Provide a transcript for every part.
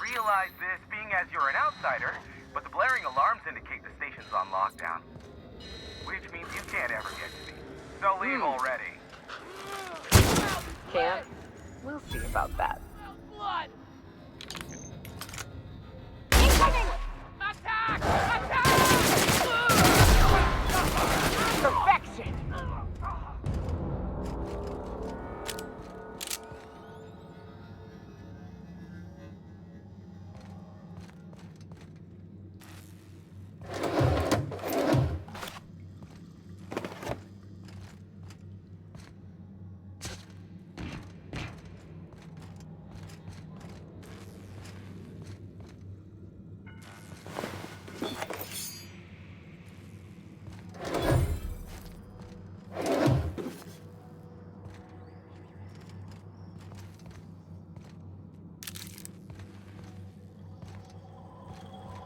realize this being as you're an outsider, but the blaring alarms indicate the station's on lockdown. Which means you can't ever get to me. So leave already. Can't? We'll see about that. Blood! Attack! Attack! Perfection!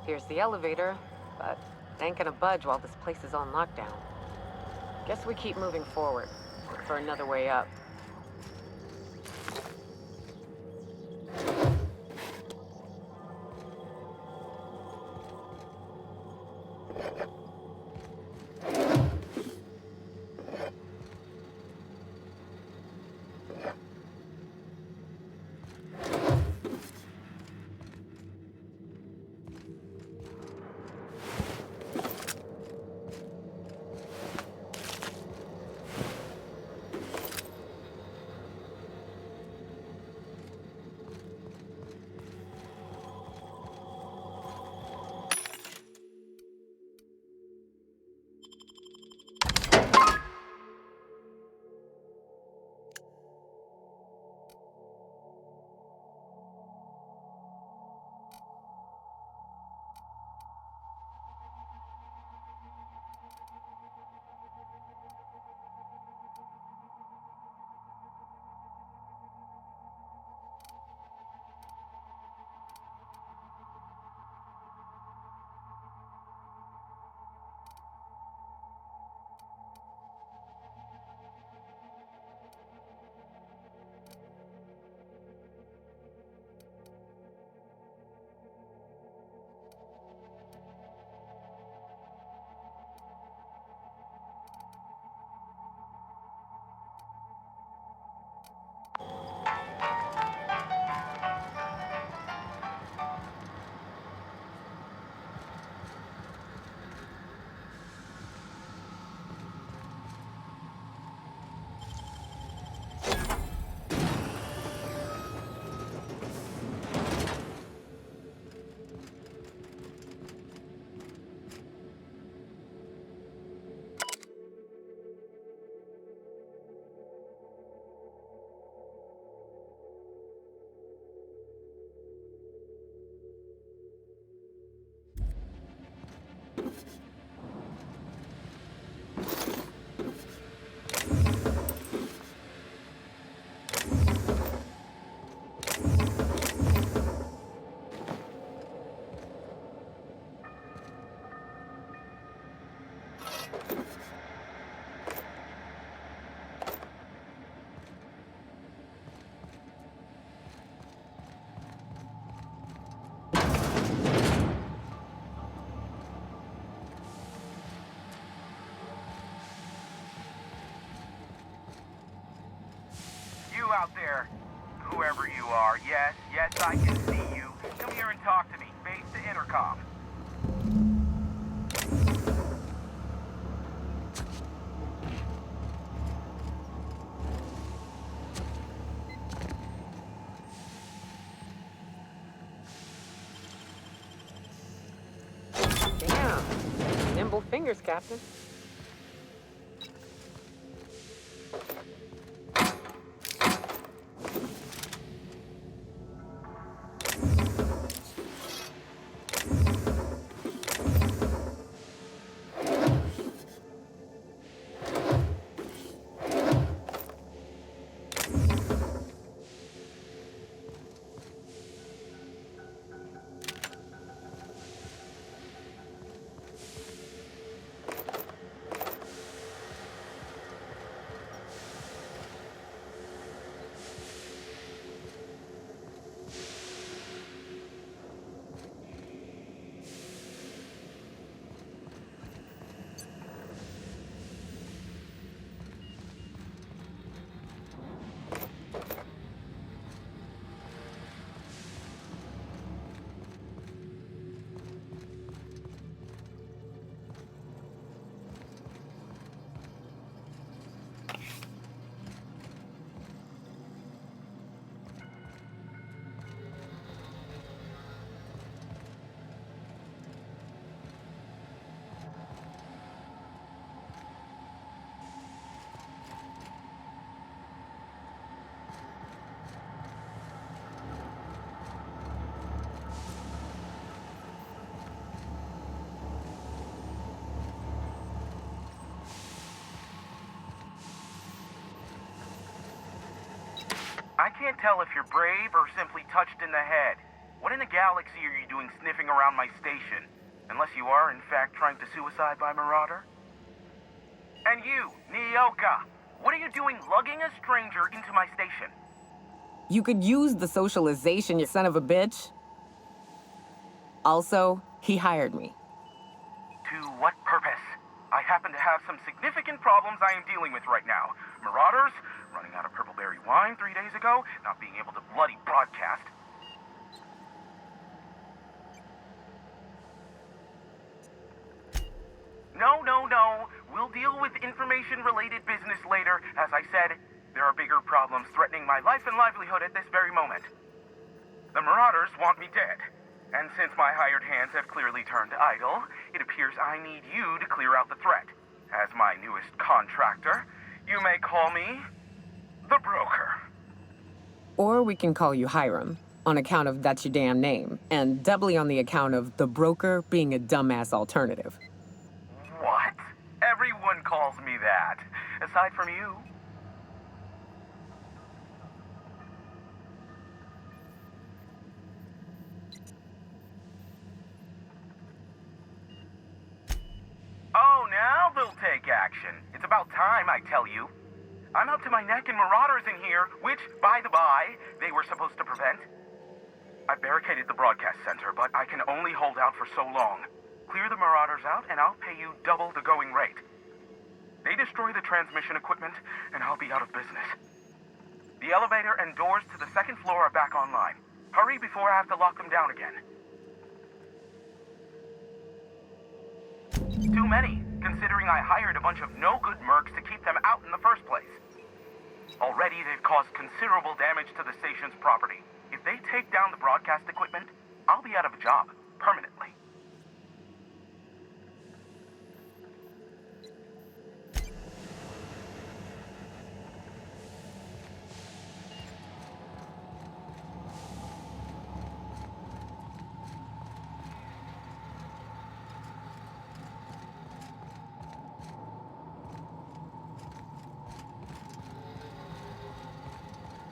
Here's the elevator, but it ain't gonna budge while this place is on lockdown. Guess we keep moving forward, look for another way up. Out there, whoever you are, yes, I can see you. Come here and talk to me. Face the intercom. Damn, nimble fingers, Captain. can't tell if you're brave or simply touched in the head. What in the galaxy are you doing sniffing around my station? Unless you are, in fact, trying to suicide by Marauder? And you, Nyoka, what are you doing lugging a stranger into my station? You could use the socialization, you son of a bitch. Also, he hired me. To what purpose? I happen to have some significant problems I am dealing with right now. Marauders, running out of purple berry wine 3 days ago, not being able to bloody broadcast. No. We'll deal with information-related business later. As I said, there are bigger problems threatening my life and livelihood at this very moment. The Marauders want me dead. And since my hired hands have clearly turned idle, it appears I need you to clear out the threat. As my newest contractor, you may call me the Broker. Or we can call you Hiram, on account of that's your damn name, and doubly on the account of the Broker being a dumbass alternative. What? Everyone calls me that, aside from you. Oh, now they'll take action. It's about time, I tell you. I'm up to my neck in Marauders in here, which, by the by, they were supposed to prevent. I barricaded the broadcast center, but I can only hold out for so long. Clear the Marauders out, and I'll pay you double the going rate. They destroy the transmission equipment, and I'll be out of business. The elevator and doors to the second floor are back online. Hurry before I have to lock them down again. Too many, considering I hired a bunch of no-good mercs to keep them out in the first place. Already, they've caused considerable damage to the station's property. If they take down the broadcast equipment, I'll be out of a job, permanently.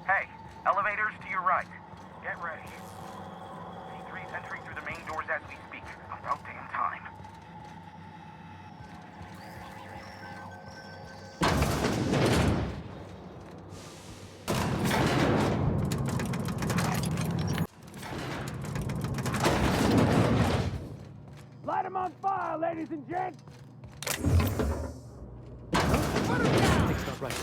Hey, elevators to your right. Get ready. C3's entering through the main doors as we speak. About damn time. Light 'em on fire, ladies and gents! Things not right.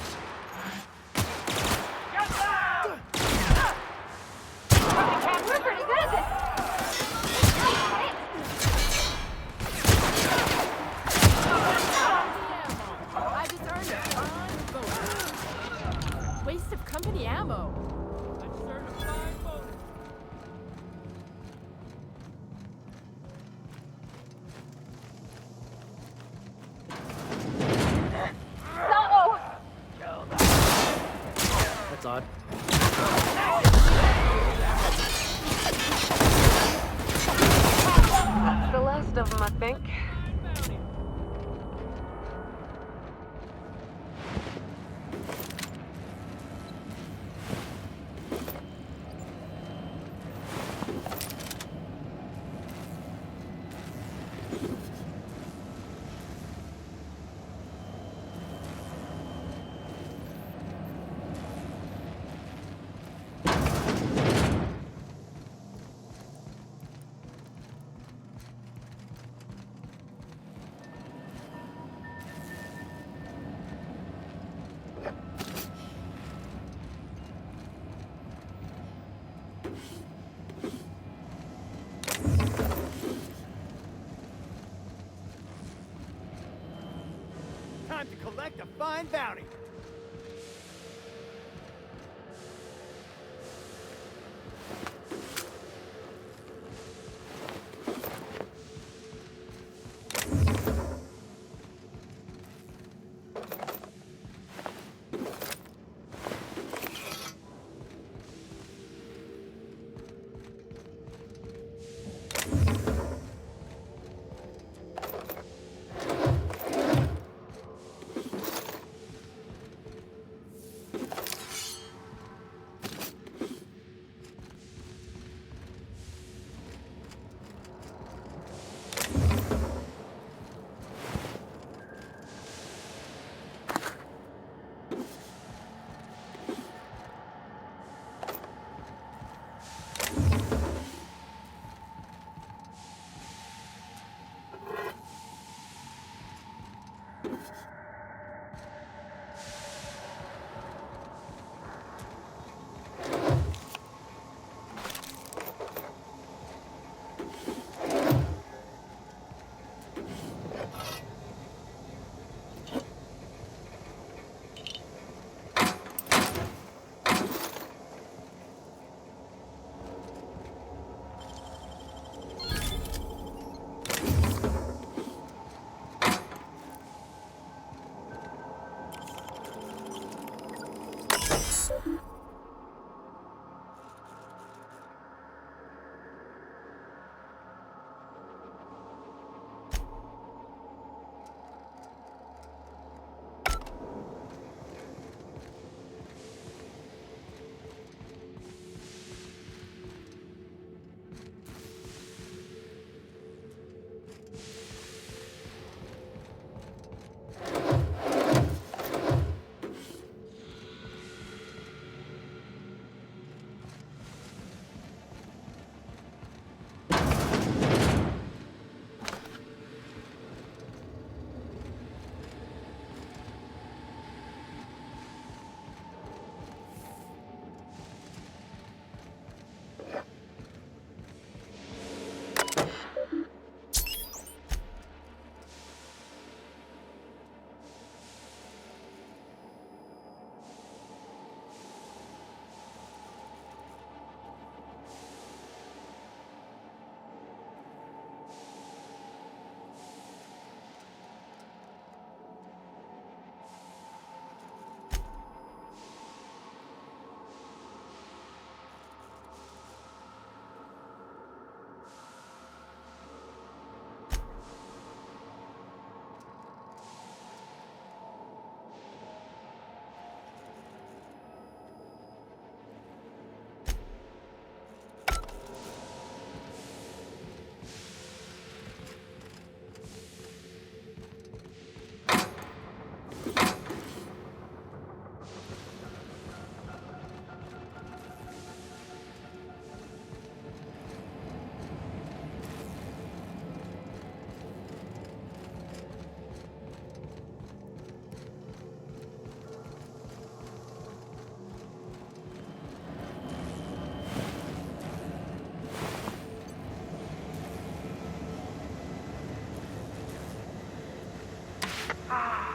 We're pretty good at this. I just earned a fine bonus. Waste of company ammo. I just earned a fine bonus. No! That's odd. That's the last of them, I think. Time to collect a fine bounty.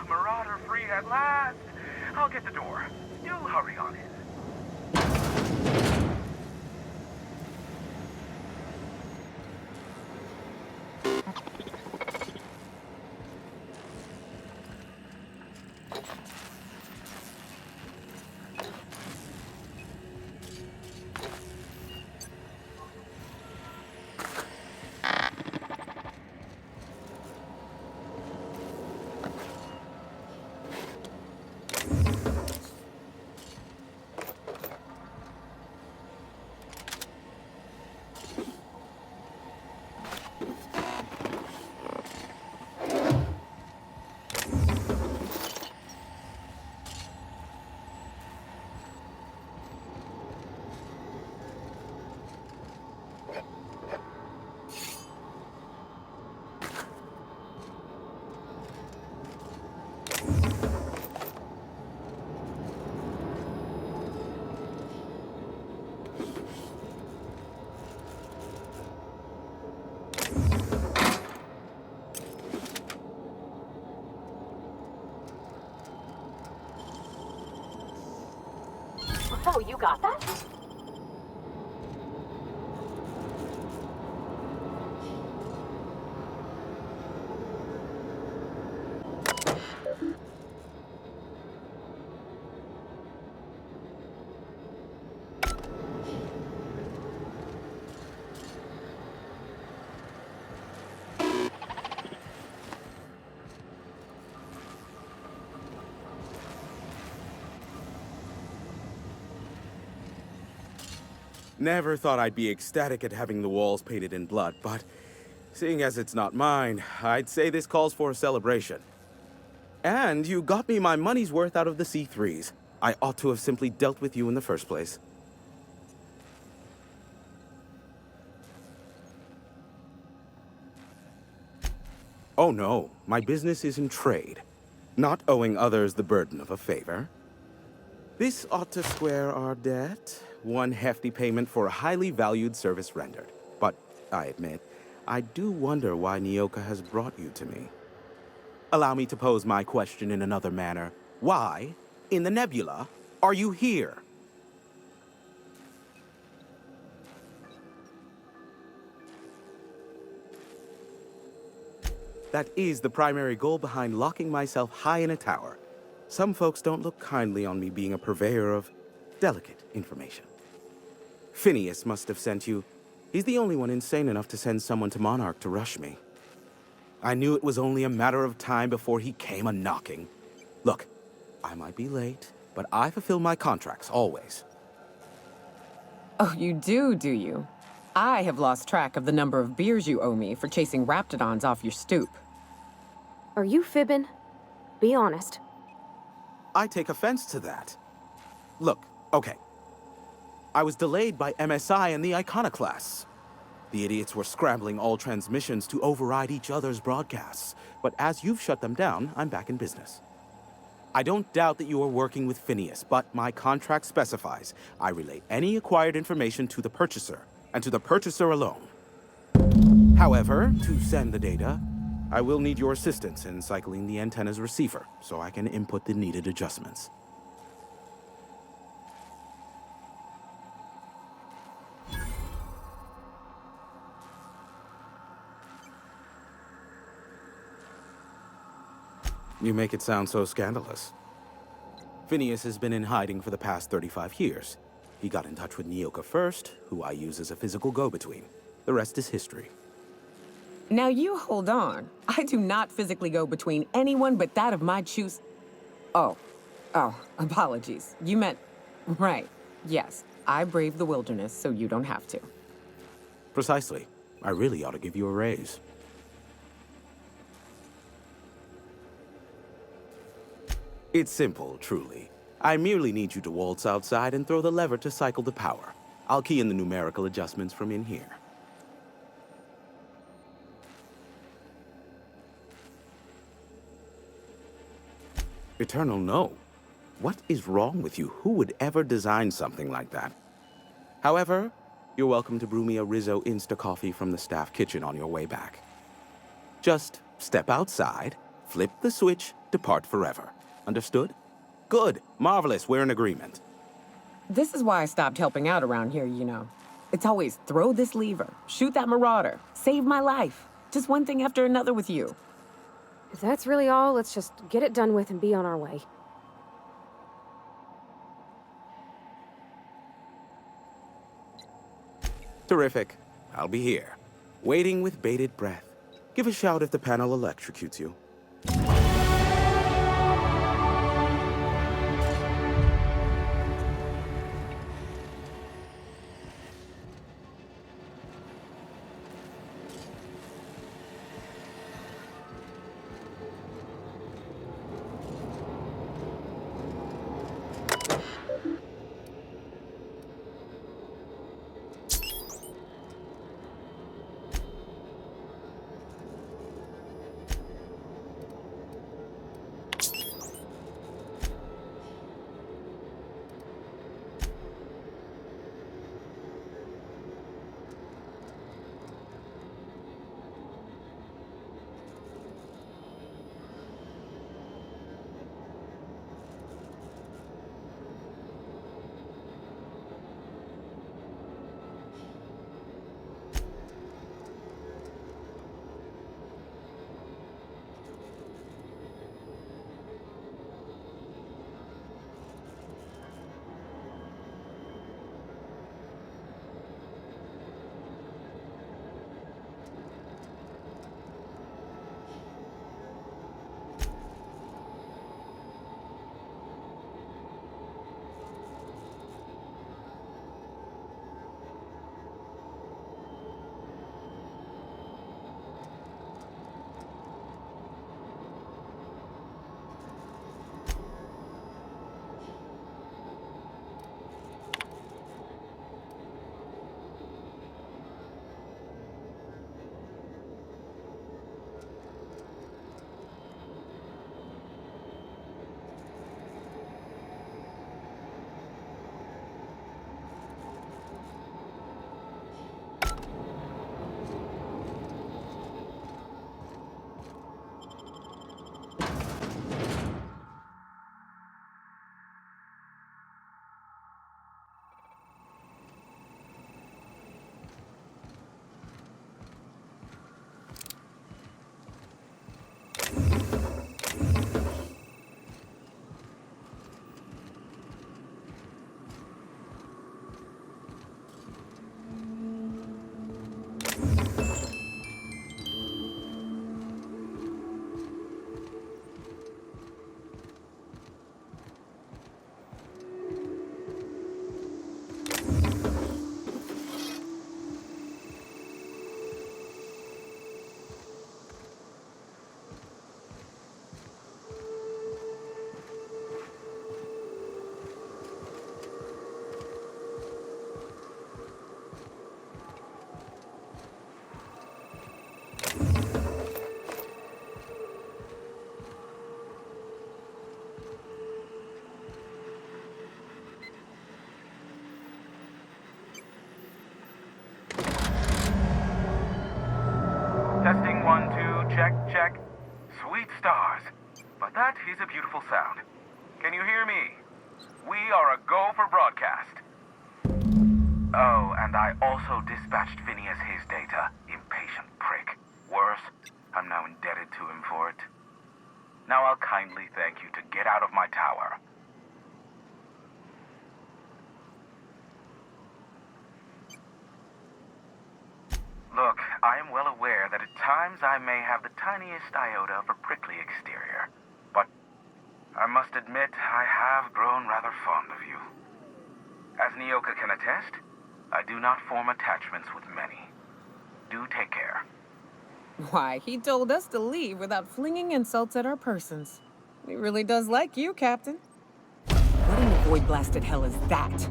Marauder free at last. I'll get the door. You hurry on in. Oh, you got that? Never thought I'd be ecstatic at having the walls painted in blood, but seeing as it's not mine, I'd say this calls for a celebration. And you got me my money's worth out of the C3s. I ought to have simply dealt with you in the first place. Oh no, my business is in trade, not owing others the burden of a favor. This ought to square our debt. One hefty payment for a highly valued service rendered. But I admit, I do wonder why Nyoka has brought you to me. Allow me to pose my question in another manner. Why, in the nebula, are you here? That is the primary goal behind locking myself high in a tower. Some folks don't look kindly on me being a purveyor of delicate information. Phineas must have sent you. He's the only one insane enough to send someone to Monarch to rush me. I knew it was only a matter of time before he came a-knocking. Look, I might be late, but I fulfill my contracts, always. Oh, you do you? I have lost track of the number of beers you owe me for chasing raptidons off your stoop. Are you fibbing? Be honest. I take offense to that. Look, okay. I was delayed by MSI and the Iconoclasts. The idiots were scrambling all transmissions to override each other's broadcasts. But as you've shut them down, I'm back in business. I don't doubt that you are working with Phineas, but my contract specifies I relay any acquired information to the purchaser, and to the purchaser alone. However, to send the data, I will need your assistance in cycling the antenna's receiver, so I can input the needed adjustments. You make it sound so scandalous. Phineas has been in hiding for the past 35 years. He got in touch with Nyoka first, who I use as a physical go-between. The rest is history. Now you hold on. I do not physically go between anyone but that of my choose. Oh, apologies. You meant, right. Yes, I braved the wilderness so you don't have to. Precisely. I really ought to give you a raise. It's simple, truly. I merely need you to waltz outside and throw the lever to cycle the power. I'll key in the numerical adjustments from in here. Eternal, no. What is wrong with you? Who would ever design something like that? However, you're welcome to brew me a Rizzo Insta-Coffee from the staff kitchen on your way back. Just step outside, flip the switch, depart forever. Understood? Good. Marvelous. We're in agreement. This is why I stopped helping out around here, you know. It's always throw this lever, shoot that marauder, save my life. Just one thing after another with you. If that's really all, let's just get it done with and be on our way. Terrific. I'll be here, waiting with bated breath. Give a shout if the panel electrocutes you. but that is a beautiful sound. Can you hear me? We are a go for broadcast. Oh, and I also dispatched Phineas his data. Impatient prick. Worse, I'm now indebted to him for it. Now I'll kindly thank you to get out of my tower. Look, I am well aware that at times I may have the tiniest iota of a prickly exterior, but I must admit I have grown rather fond of you. As Nyoka can attest, I do not form attachments with many. Do take care. Why, he told us to leave without flinging insults at our persons. He really does like you, Captain. What in the void-blasted hell is that?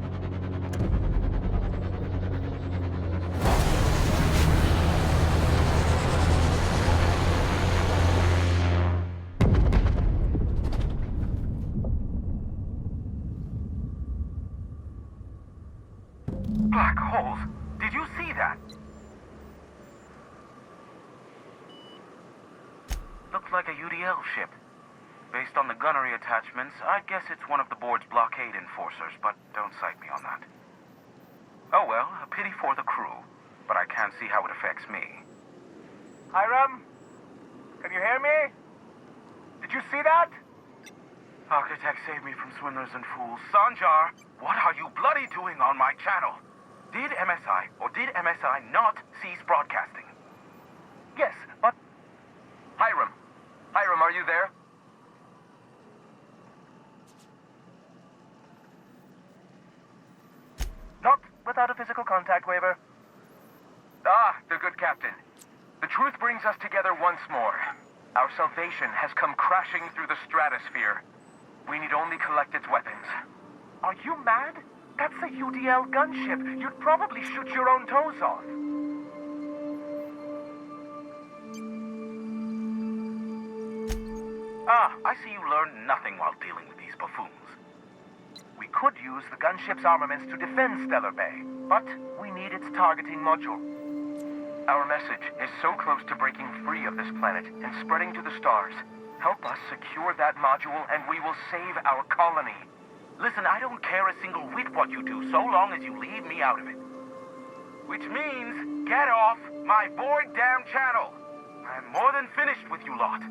Black holes! Did you see that? Looks like a UDL ship. Based on the gunnery attachments, I guess it's one of the board's blockade enforcers, but don't cite me on that. Oh well, a pity for the crew, but I can't see how it affects me. Hiram? Can you hear me? Did you see that? Architect, save me from swindlers and fools. Sanjar, what are you bloody doing on my channel? Did MSI or did MSI not cease broadcasting? Yes, but... Hiram! Hiram, are you there? Not without a physical contact waiver. Ah, the good captain. The truth brings us together once more. Our salvation has come crashing through the stratosphere. We need only collect its weapons. Are you mad? That's a UDL gunship. You'd probably shoot your own toes off. Ah, I see you learned nothing while dealing with these buffoons. We could use the gunship's armaments to defend Stellar Bay, but we need its targeting module. Our message is so close to breaking free of this planet and spreading to the stars. Help us secure that module and we will save our colony. Listen, I don't care a single whit what you do, so long as you leave me out of it. Which means, get off my void damn channel. I am more than finished with you lot.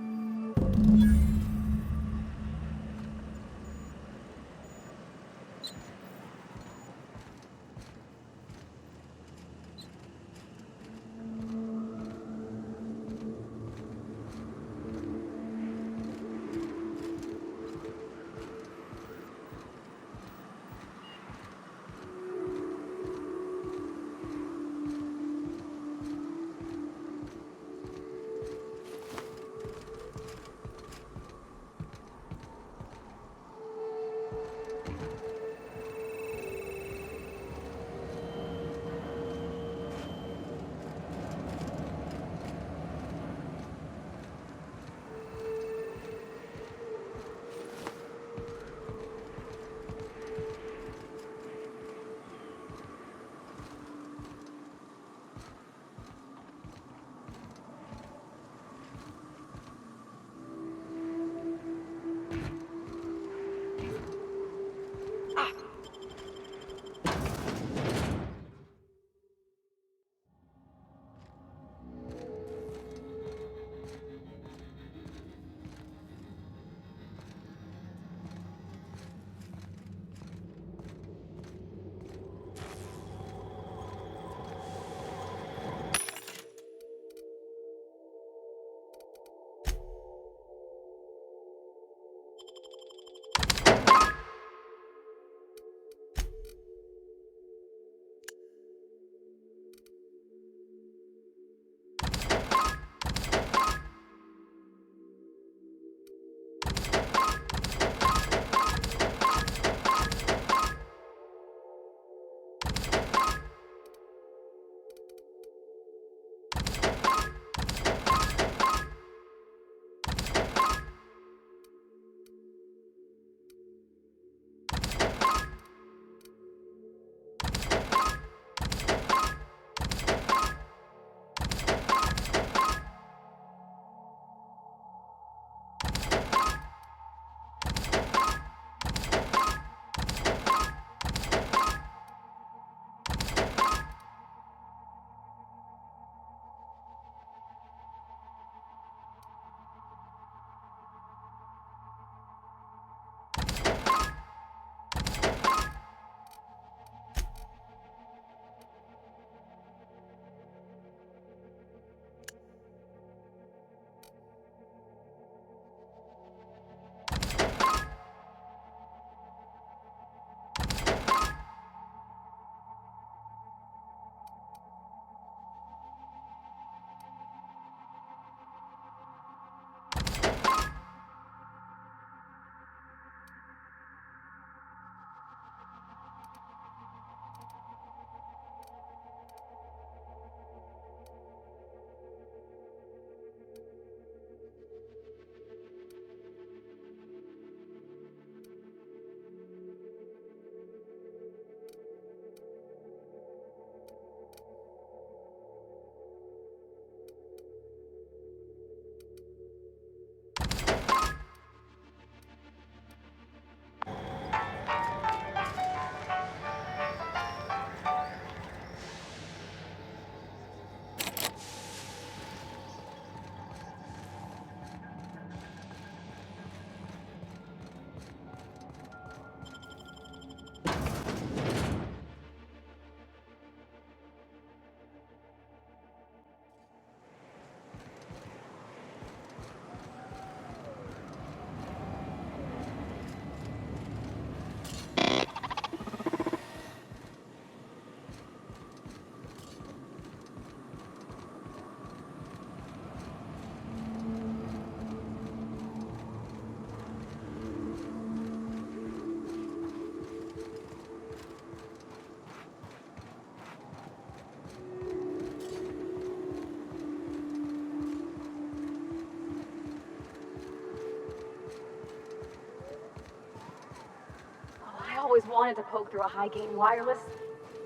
always wanted to poke through a high-gain wireless.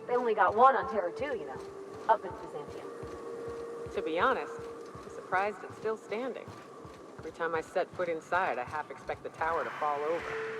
They only got one on Terra 2, you know, up in Byzantium. To be honest, I'm surprised it's still standing. Every time I set foot inside, I half expect the tower to fall over.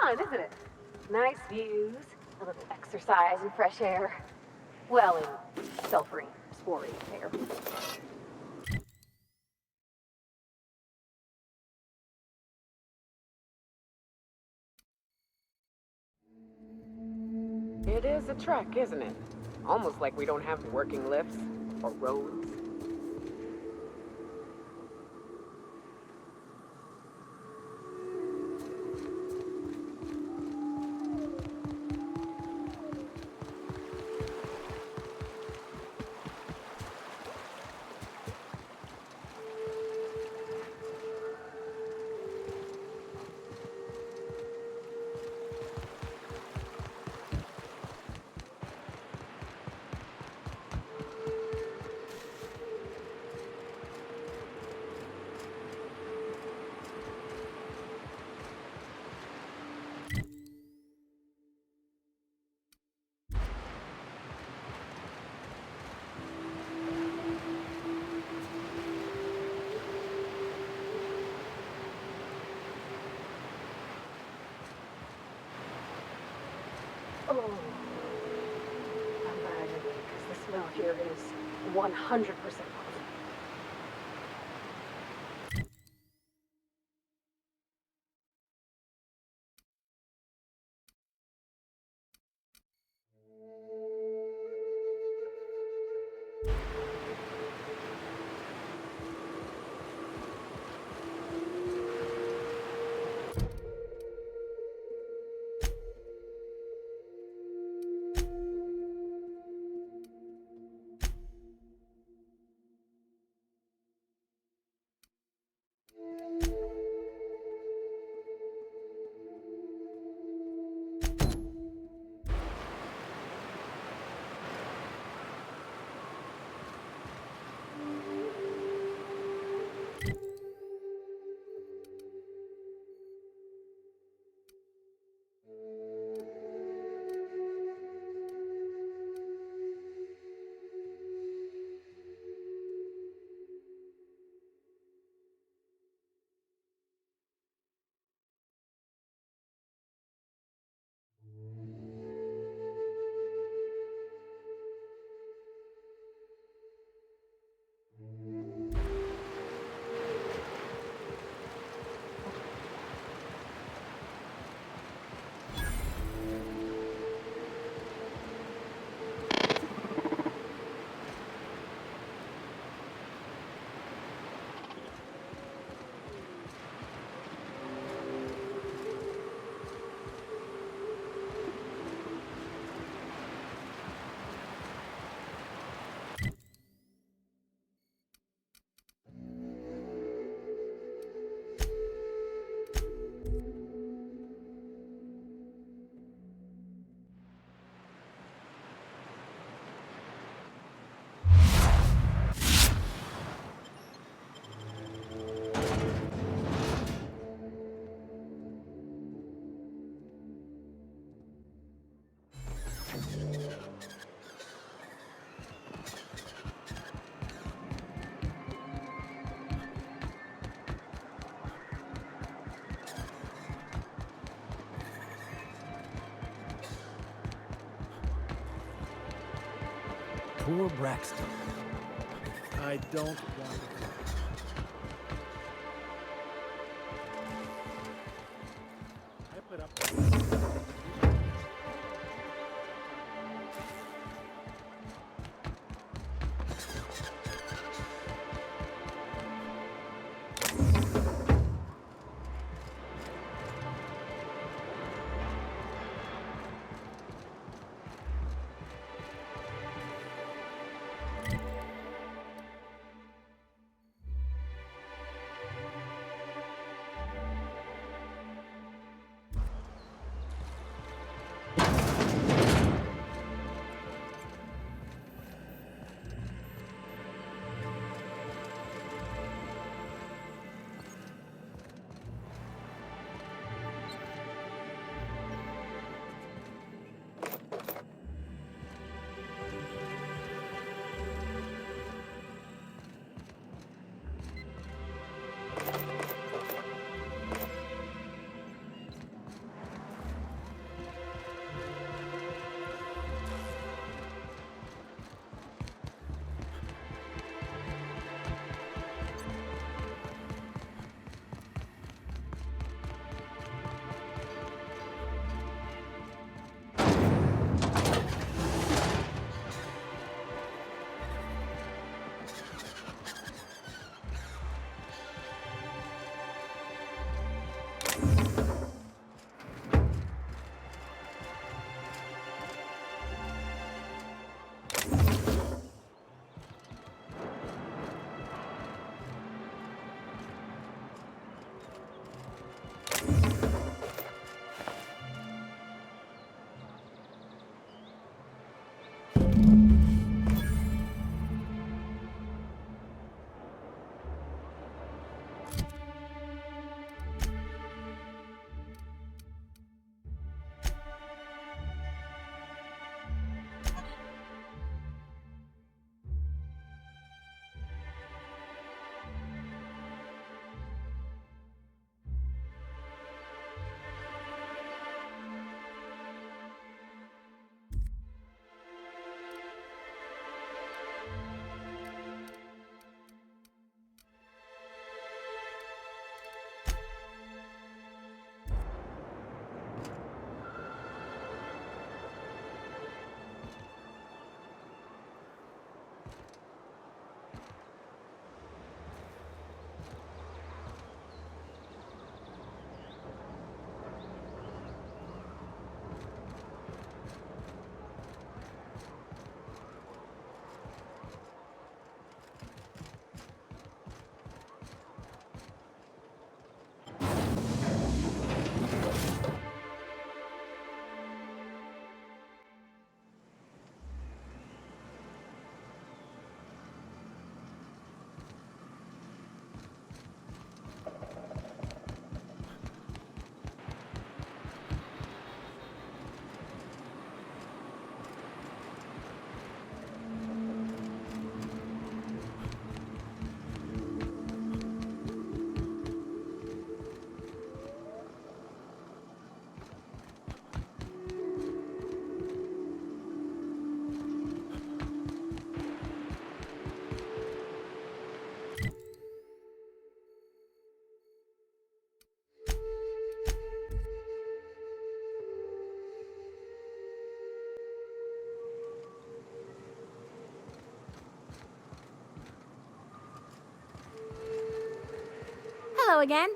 fun, isn't it? Nice views, a little exercise and fresh air. Well, in self-reinforcing air. It is a trek, isn't it? Almost like we don't have working lifts or roads. Oh, I'm glad you're here, because the smell here is 100% positive. Poor Braxton. I don't want to. I put up. Hello again.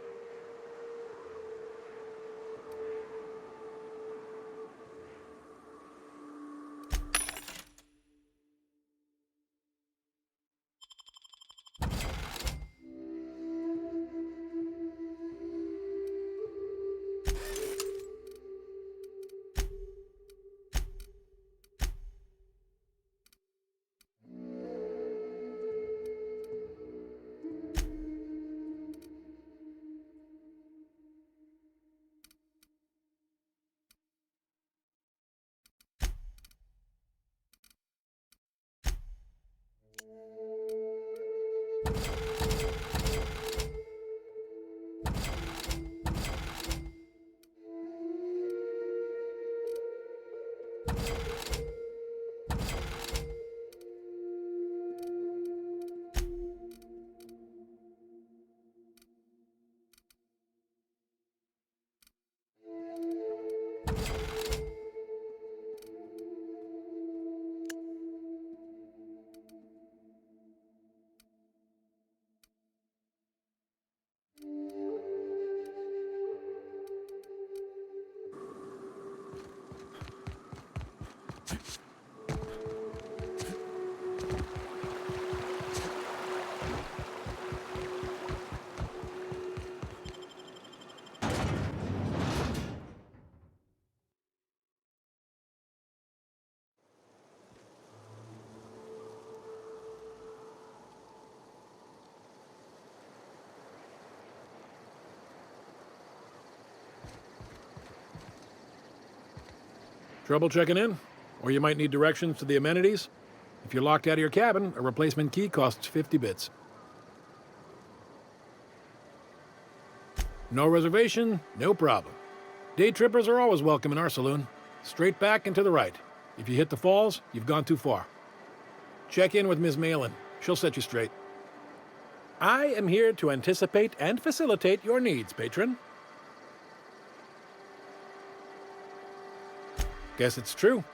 Trouble checking in? Or you might need directions to the amenities? If you're locked out of your cabin, a replacement key costs 50 bits. No reservation? No problem. Day trippers are always welcome in our saloon. Straight back and to the right. If you hit the falls, you've gone too far. Check in with Ms. Malin. She'll set you straight. I am here to anticipate and facilitate your needs, patron. Guess it's true.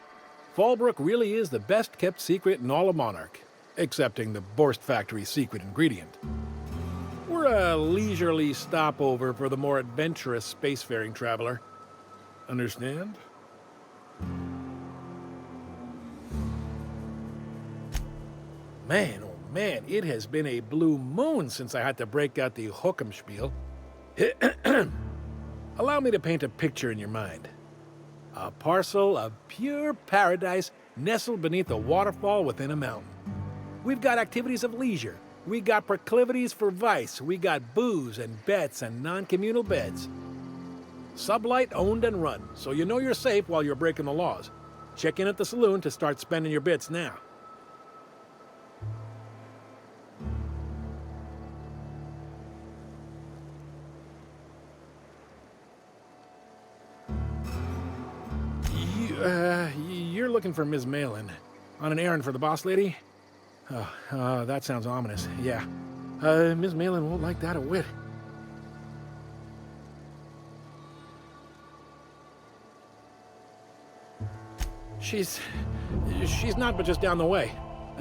Fallbrook really is the best-kept secret in all of Monarch, excepting the Borst Factory's secret ingredient. We're a leisurely stopover for the more adventurous spacefaring traveler. Understand? Man, oh man, it has been a blue moon since I had to break out the Hookem-spiel. Allow me to paint a picture in your mind. A parcel of pure paradise nestled beneath a waterfall within a mountain. We've got activities of leisure. We got proclivities for vice. We got booze and bets and non-communal beds. Sublight owned and run, so you know you're safe while you're breaking the laws. Check in at the saloon to start spending your bits now. You're looking for Ms. Malin. On an errand for the boss lady? That sounds ominous. Yeah. Ms. Malin won't like that a whit. She's not but just down the way.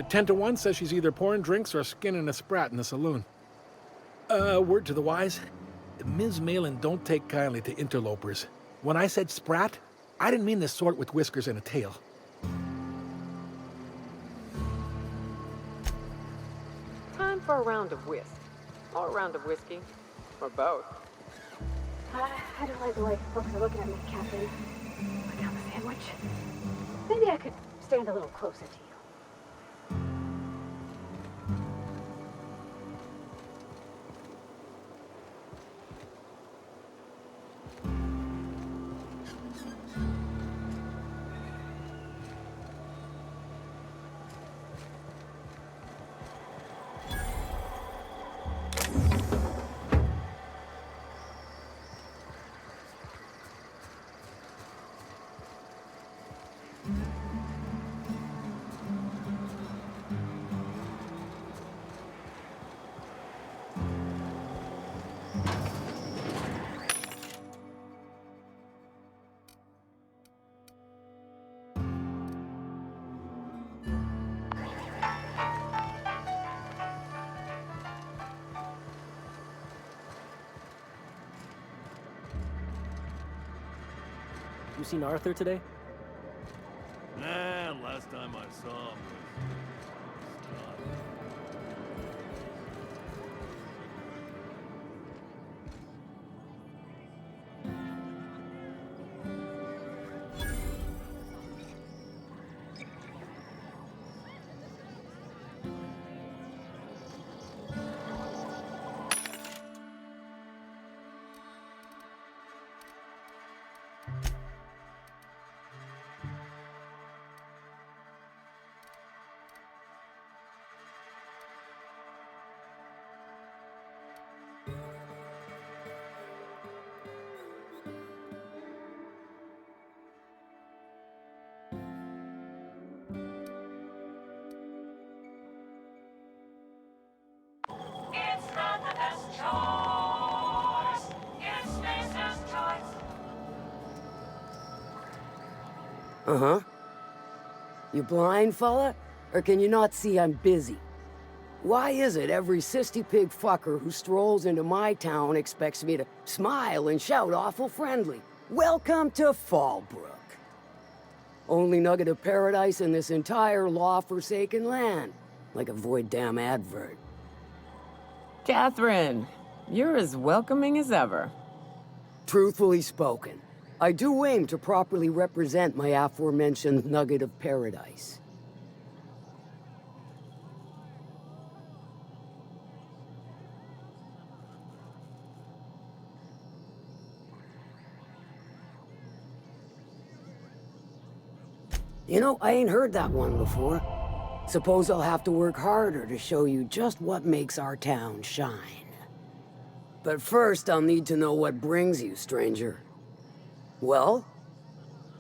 10 to 1 says she's either pouring drinks or skinning a sprat in the saloon. Word to the wise, Ms. Malin don't take kindly to interlopers. When I said sprat, I didn't mean the sort with whiskers and a tail. Time for a round of whisk. Or a round of whiskey. Or both. I don't like the way folks are looking at me, Captain. Put down the sandwich. Maybe I could stand a little closer to you. You seen Arthur today? Nah, last time I saw him was... It's not the best choice. It's Spacer's choice. Uh-huh. You blind, fella? Or can you not see I'm busy? Why is it every sissy pig fucker who strolls into my town expects me to smile and shout awful friendly? Welcome to Fallbrook. Only nugget of paradise in this entire law-forsaken land. Like a void damn advert. Catherine, you're as welcoming as ever. Truthfully spoken, I do aim to properly represent my aforementioned nugget of paradise. You know, I ain't heard that one before. Suppose I'll have to work harder to show you just what makes our town shine. But first, I'll need to know what brings you, stranger. Well?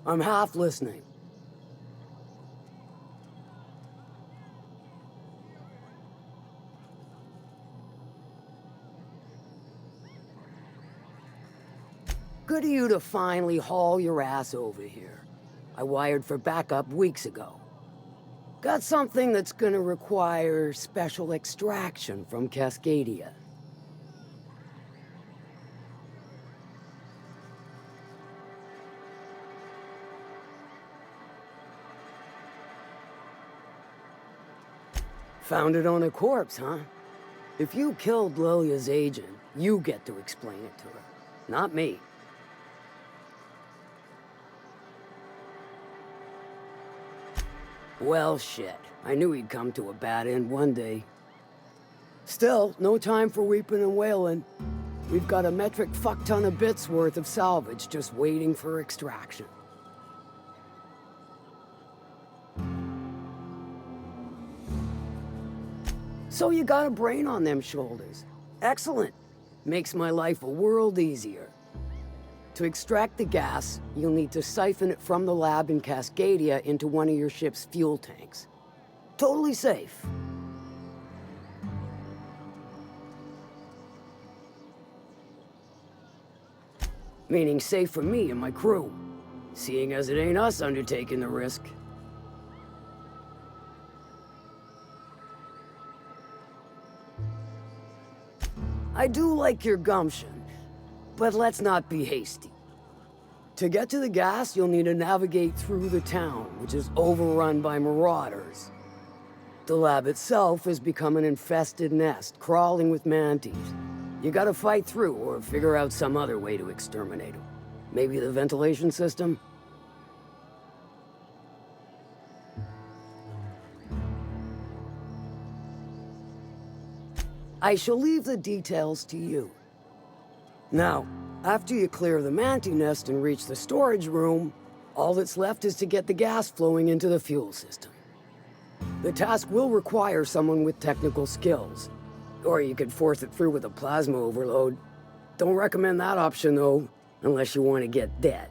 I'm half listening. Good of you to finally haul your ass over here. I wired for backup weeks ago. Got something that's gonna require special extraction from Cascadia. Found it on a corpse, huh? If you killed Lilia's agent, you get to explain it to her, not me. Well, shit. I knew he'd come to a bad end one day. Still, no time for weeping and wailing. We've got a metric fuck-ton of bits worth of salvage just waiting for extraction. So you got a brain on them shoulders. Excellent. Makes my life a world easier. To extract the gas, you'll need to siphon it from the lab in Cascadia into one of your ship's fuel tanks. Totally safe. Meaning safe for me and my crew, seeing as it ain't us undertaking the risk. I do like your gumption. But let's not be hasty. To get to the gas, you'll need to navigate through the town, which is overrun by marauders. The lab itself has become an infested nest, crawling with mantis. You gotta fight through, or figure out some other way to exterminate them. Maybe the ventilation system? I shall leave the details to you. Now, after you clear the mantis nest and reach the storage room, all that's left is to get the gas flowing into the fuel system. The task will require someone with technical skills, or you could force it through with a plasma overload. Don't recommend that option, though, unless you want to get dead.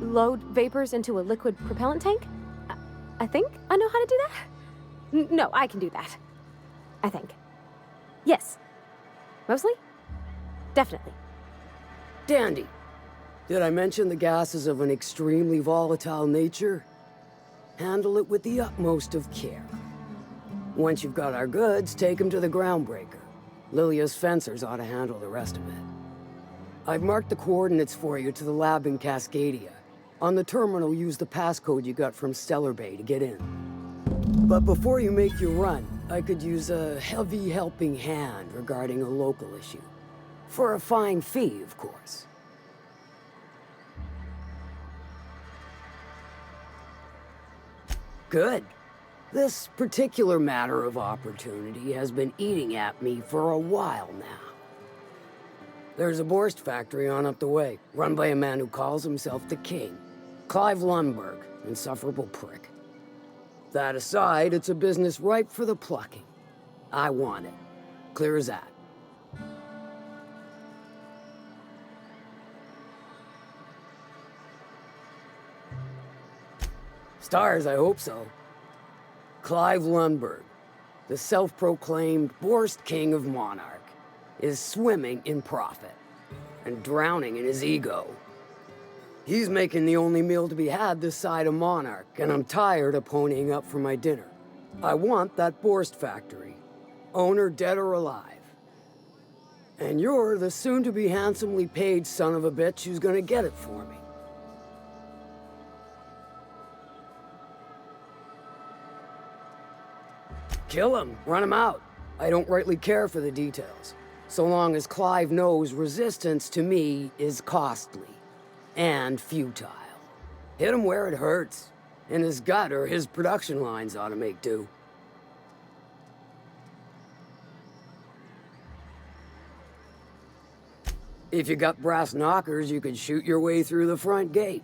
Load vapors into a liquid propellant tank? I think I know how to do that. No, I can do that. I think. Yes. Mostly? Definitely. Dandy. Did I mention the gas is of an extremely volatile nature? Handle it with the utmost of care. Once you've got our goods, take them to the groundbreaker. Lilia's fencers ought to handle the rest of it. I've marked the coordinates for you to the lab in Cascadia. On the terminal, use the passcode you got from Stellar Bay to get in. But before you make your run, I could use a heavy helping hand regarding a local issue. For a fine fee, of course. Good. This particular matter of opportunity has been eating at me for a while now. There's a Borst factory on up the way, run by a man who calls himself the King. Clive Lundberg, insufferable prick. That aside, it's a business ripe for the plucking. I want it. Clear as that. Stars, I hope so. Clive Lundberg, the self-proclaimed Borst King of Monarch, is swimming in profit and drowning in his ego. He's making the only meal to be had this side of Monarch, and I'm tired of ponying up for my dinner. I want that Borst factory, owner dead or alive. And you're the soon-to-be handsomely paid son of a bitch who's gonna get it for me. Kill him, run him out. I don't rightly care for the details, so long as Clive knows resistance to me is costly and futile. Hit him where it hurts, in his gut or his production lines ought to make do. If you got brass knockers, you could shoot your way through the front gate.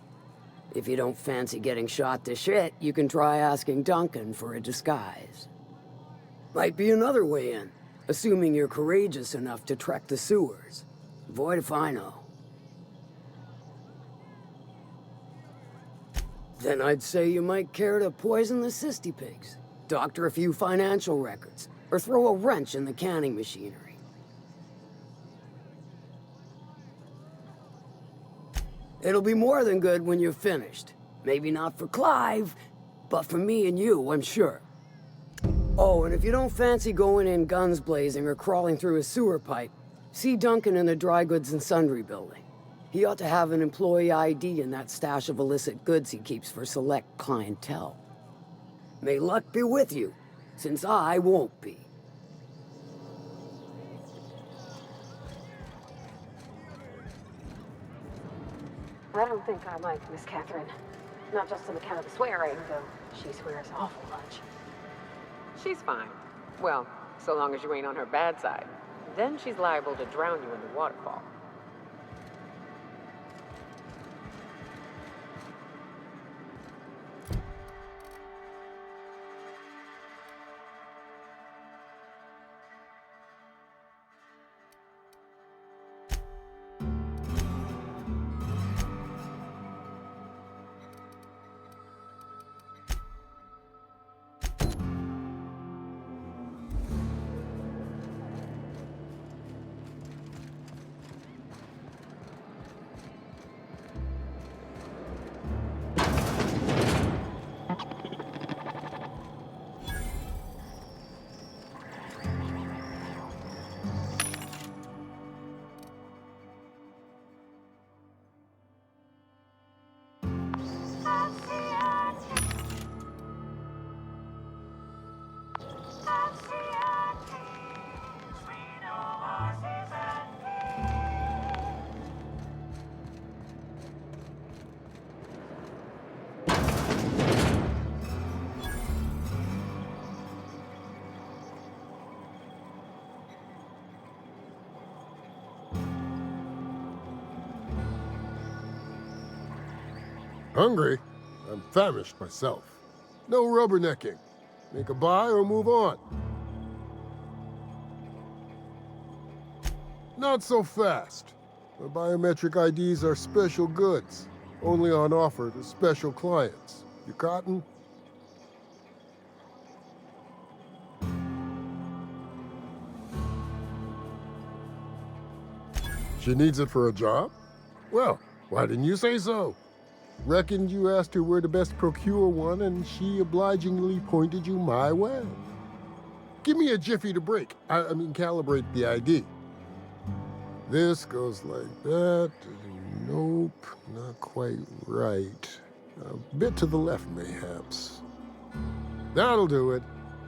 If you don't fancy getting shot to shit, you can try asking Duncan for a disguise. Might be another way in, assuming you're courageous enough to trek the sewers. Void if I know. Then I'd say you might care to poison the cysty pigs, doctor a few financial records, or throw a wrench in the canning machinery. It'll be more than good when you're finished. Maybe not for Clive, but for me and you, I'm sure. Oh, and if you don't fancy going in guns blazing or crawling through a sewer pipe, see Duncan in the Dry Goods and Sundry building. He ought to have an employee ID in that stash of illicit goods he keeps for select clientele. May luck be with you, since I won't be. I don't think I like Miss Catherine. Not just on account of the swearing, though she swears awful much. She's fine. Well, so long as you ain't on her bad side. Then she's liable to drown you in the waterfall. Hungry? I'm famished myself. No rubbernecking. Make a buy or move on. Not so fast. The biometric IDs are special goods, only on offer to special clients. You cotton? She needs it for a job? Well, Why didn't you say so? Reckoned you asked her where to best procure one, and she obligingly pointed you my way. Give me a jiffy to break. I mean, calibrate the ID. This goes like that. Nope, not quite right. A bit to the left, mayhaps. That'll do it.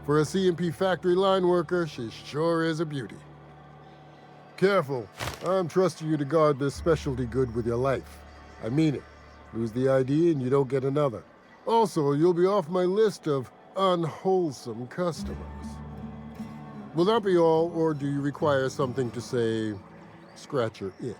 For a CMP factory line worker, she sure is a beauty. Careful. I'm trusting you to guard this specialty good with your life. I mean it. Lose the ID and you don't get another. Also, you'll be off my list of unwholesome customers. Will that be all, or do you require something to say, scratch your itch?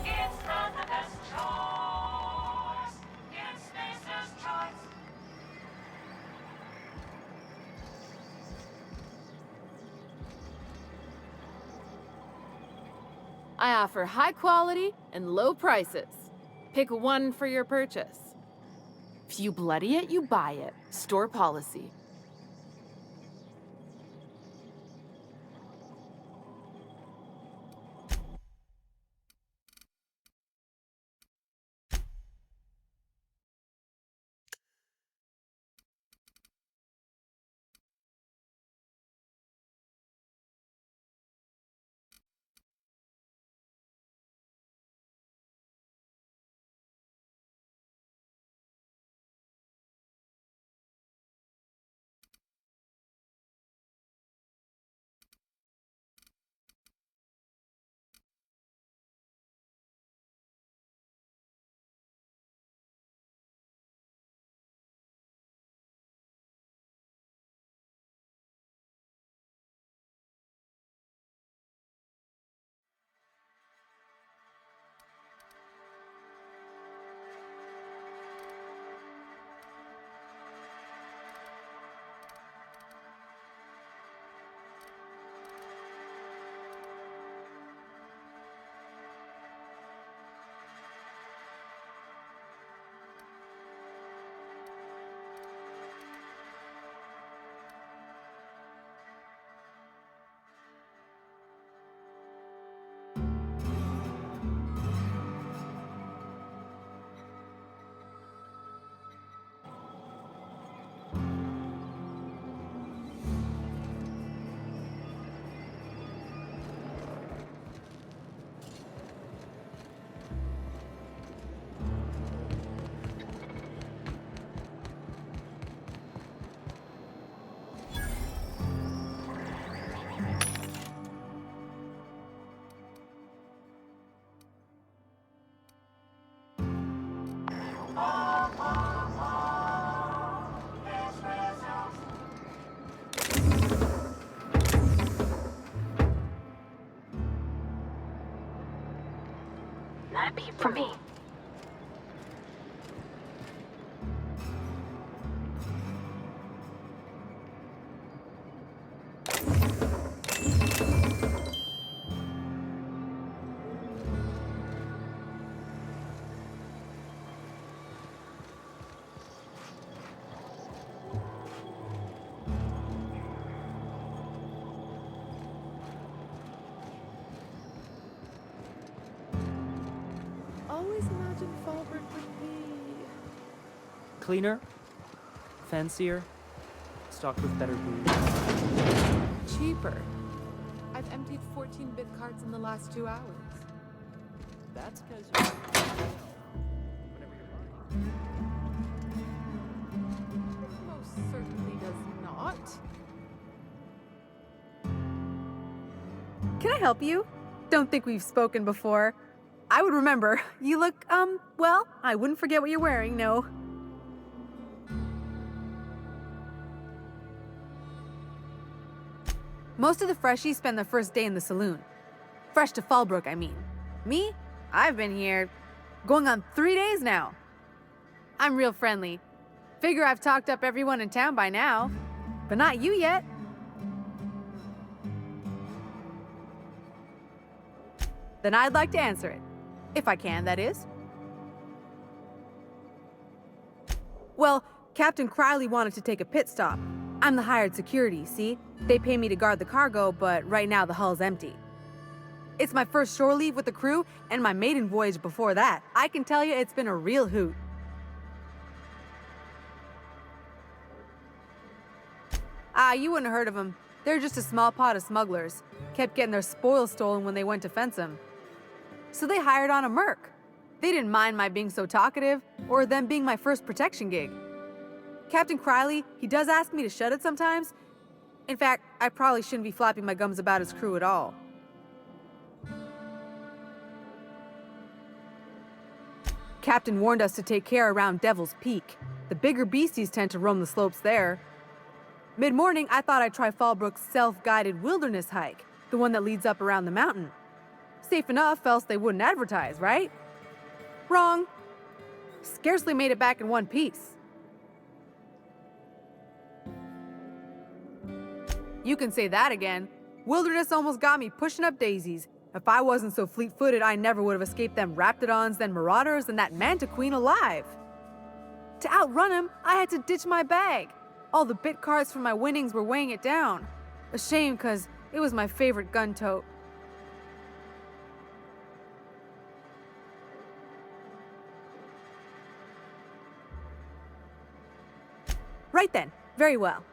It's not the best choice. It's Spacer's choice. I offer high quality and low prices. Pick one for your purchase. If you bloody it, you buy it. Store policy. Not a peep from me. always imagined Fallbrook would be Cleaner, fancier, stocked with better booze. cheaper. I've emptied 14-bit carts in the last 2 hours. That's because you're whenever you're buying. Most certainly does not. Can I help you? Don't think we've spoken before. I would remember. You look, well, I wouldn't forget what you're wearing, no. Most of the freshies spend their first day in the saloon. Fresh to Fallbrook, I mean. Me? I've been here going on 3 days now. I'm real friendly. Figure I've talked up everyone in town by now. But not you yet. Then I'd like to answer it. If I can, that is. Well, Captain Crowley wanted to take a pit stop. I'm the hired security, see? They pay me to guard the cargo, but right now the hull's empty. It's my first shore leave with the crew, and my maiden voyage before that. I can tell you it's been a real hoot. You wouldn't have heard of them. They're just a small pot of smugglers. Kept getting their spoils stolen when they went to fence them. So they hired on a merc. They didn't mind my being so talkative, or them being my first protection gig. Captain Crowley, he does ask me to shut it sometimes. In fact, I probably shouldn't be flapping my gums about his crew at all. Captain warned us to take care around Devil's Peak. The bigger beasties tend to roam the slopes there. Mid-morning, I thought I'd try Fallbrook's self-guided wilderness hike, the one that leads up around the mountain. Safe enough, else they wouldn't advertise, right? Wrong. Scarcely made it back in one piece. You can say that again. Wilderness almost got me pushing up daisies. If I wasn't so fleet-footed, I never would have escaped them raptidons, then marauders, and that manta queen alive. To outrun him, I had to ditch my bag. All the bit cards from my winnings were weighing it down. A shame, because it was my favorite gun tote. Right then. Very well.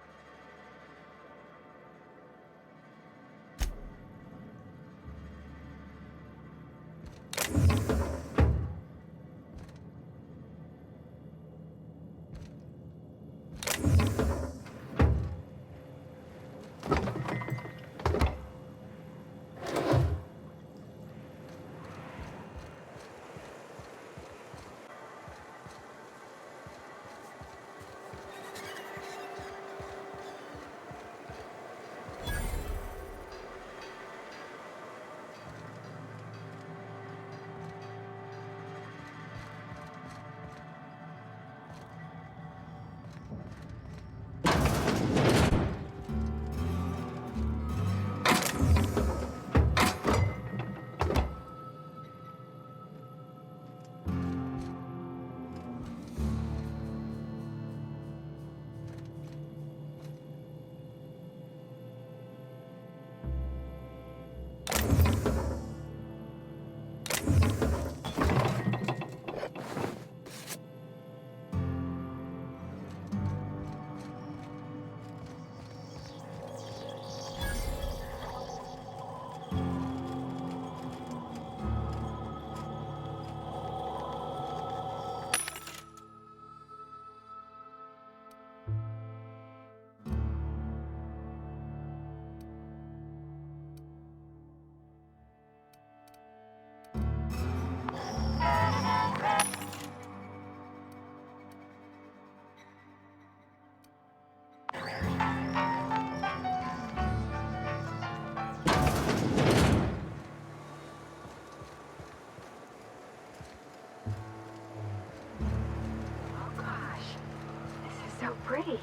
So pretty.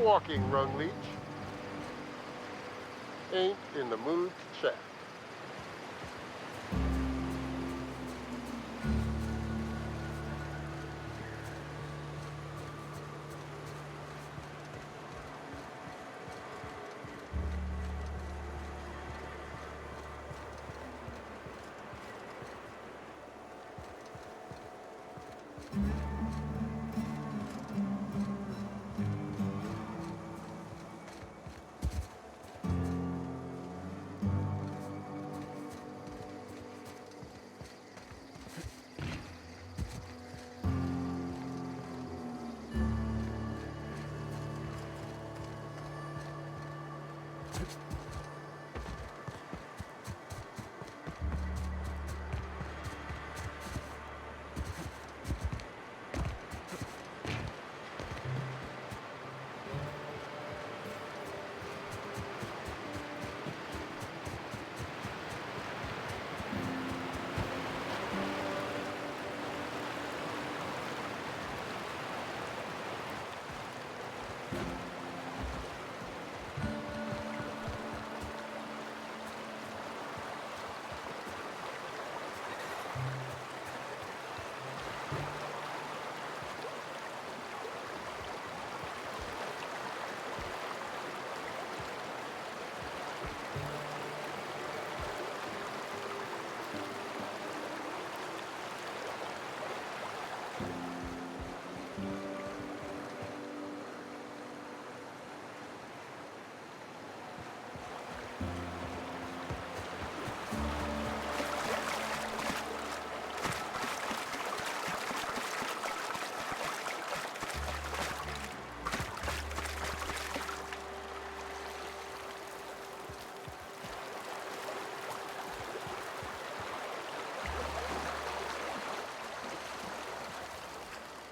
walking, Rung Leech. Ain't in the mood to chat.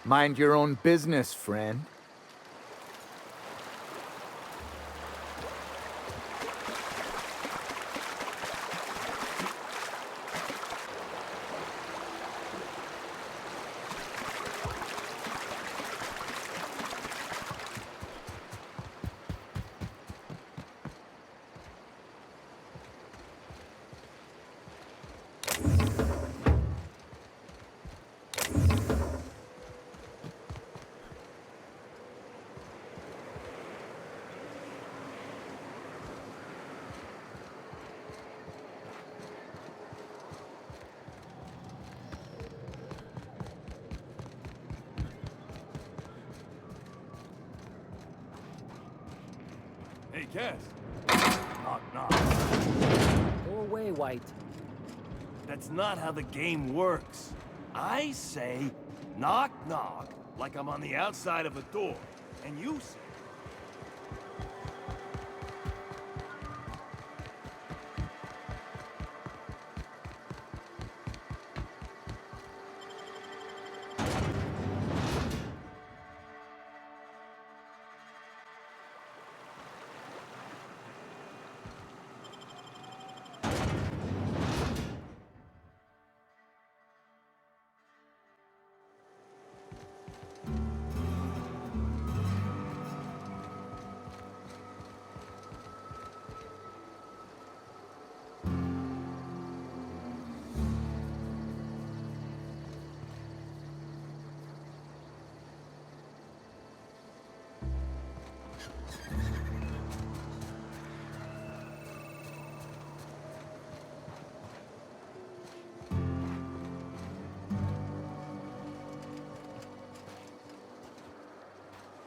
Mind your own business, friend. Hey, Cass. Knock, knock. Go away, White. That's not how the game works. I say, knock, knock, like I'm on the outside of a door. And you say...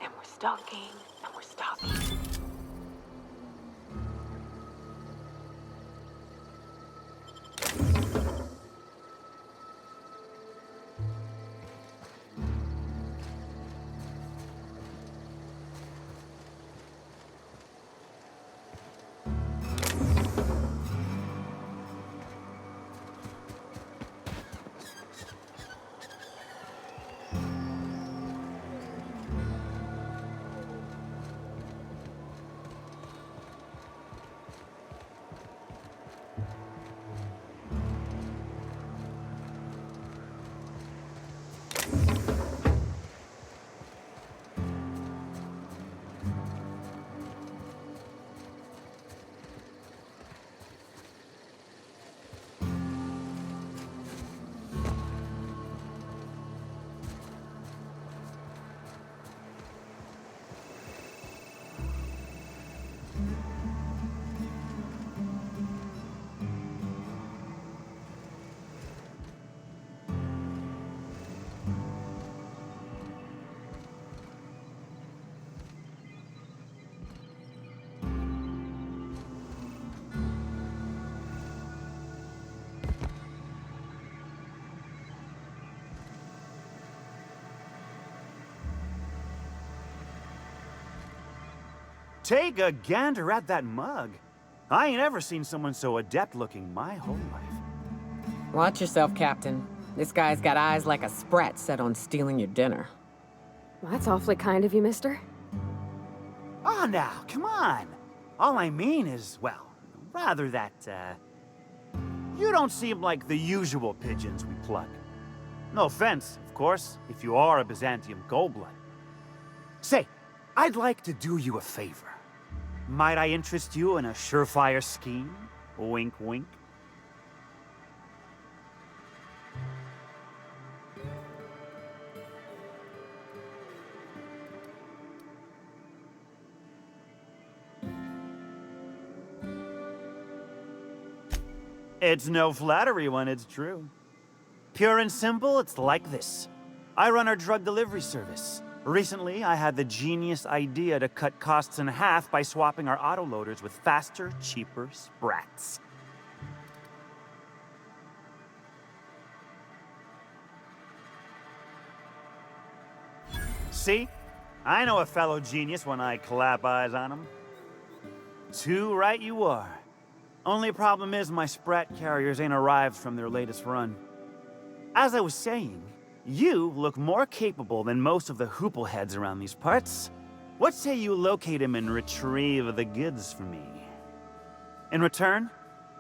And we're stalking, and we're stalking. Take a gander at that mug. I ain't ever seen someone so adept looking my whole life. Watch yourself, Captain. This guy's got eyes like a sprat set on stealing your dinner. Well, that's awfully kind of you, mister. Oh, now, come on. All I mean is, well, rather that, you don't seem like the usual pigeons we plug. No offense, of course, if you are a Byzantium goldblood. Say, I'd like to do you a favor. Might I interest you in a surefire scheme? Wink, wink. It's no flattery when it's true. Pure and simple, it's like this. I run our drug delivery service. Recently, I had the genius idea to cut costs in half by swapping our autoloaders with faster, cheaper sprats. See? I know a fellow genius when I clap eyes on him. Too right you are. Only problem is my sprat carriers ain't arrived from their latest run. As I was saying, you look more capable than most of the hoople heads around these parts. What say you locate him and retrieve the goods for me? In return,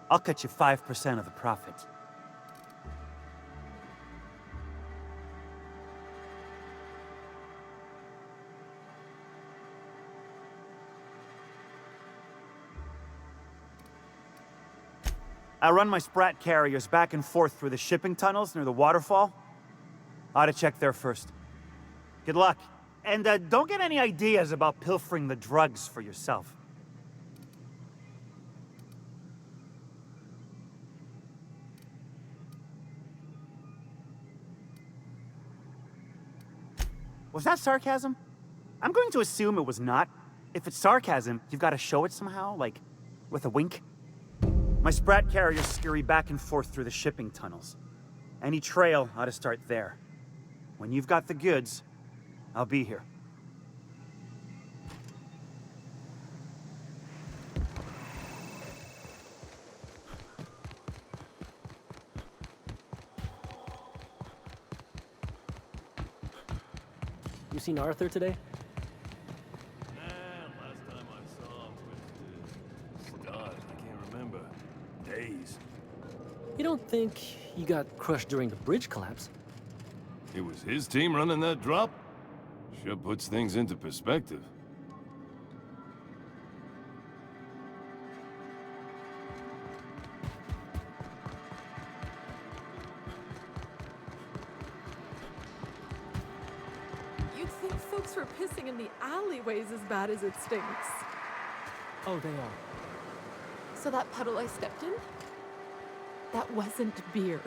I'll cut you 5% of the profit. I run my sprat carriers back and forth through the shipping tunnels near the waterfall. Ought to check there first. Good luck. And don't get any ideas about pilfering the drugs for yourself. Was that sarcasm? I'm going to assume it was not. If it's sarcasm, you've got to show it somehow, like with a wink. My sprat carriers scurry back and forth through the shipping tunnels. Any trail ought to start there. When you've got the goods, I'll be here. You seen Arthur today? Last time I saw him was stars. I can't remember. Days. You don't think he got crushed during the bridge collapse? It was his team running that drop? Sure puts things into perspective. You'd think folks were pissing in the alleyways as bad as it stinks. Oh, they are. So that puddle I stepped in? That wasn't beer.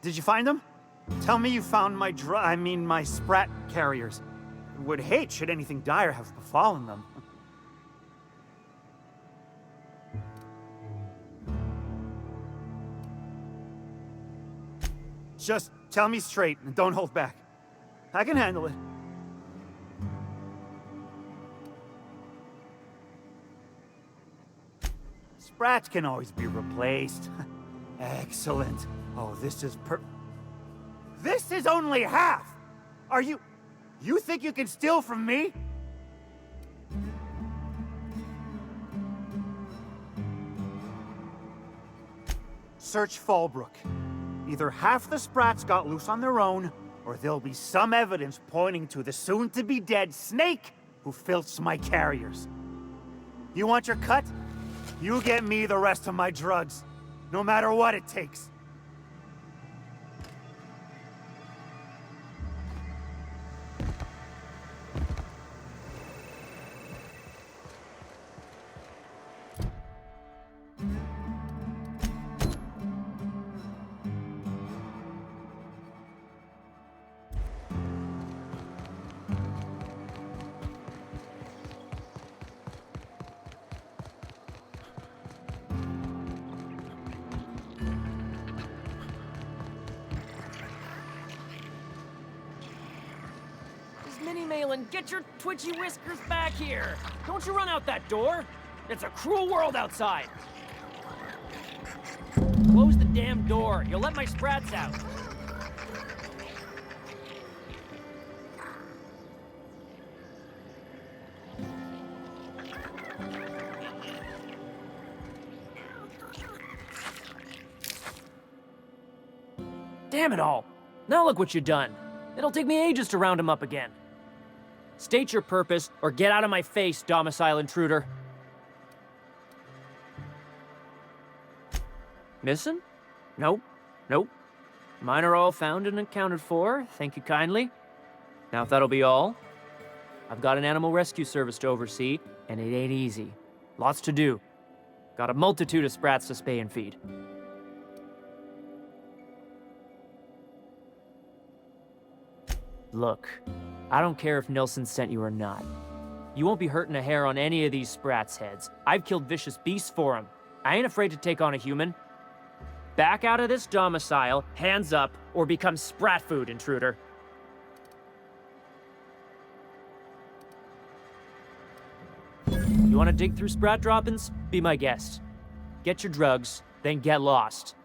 Did you find them? Tell me you found my sprat carriers. Would hate should anything dire have befallen them. Just tell me straight and don't hold back. I can handle it. Sprats can always be replaced. Excellent. Oh, this is This is only half! Are you think you can steal from me? Search Fallbrook. Either half the Sprats got loose on their own, or there'll be some evidence pointing to the soon-to-be-dead snake who filched my carriers. You want your cut? You get me the rest of my drugs, no matter what it takes. Mini-Malin, get your twitchy whiskers back here! Don't you run out that door! It's a cruel world outside! Close the damn door. You'll let my sprats out. Damn it all! Now look what you've done. It'll take me ages to round him up again. State your purpose, or get out of my face, domicile intruder. Missing? Nope. Nope. Mine are all found and accounted for, thank you kindly. Now if that'll be all, I've got an animal rescue service to oversee, and it ain't easy. Lots to do. Got a multitude of sprats to spay and feed. Look, I don't care if Nelson sent you or not. You won't be hurting a hair on any of these sprats' heads. I've killed vicious beasts for them. I ain't afraid to take on a human. Back out of this domicile, hands up, or become sprat food, intruder. You want to dig through sprat droppings? Be my guest. Get your drugs, then get lost.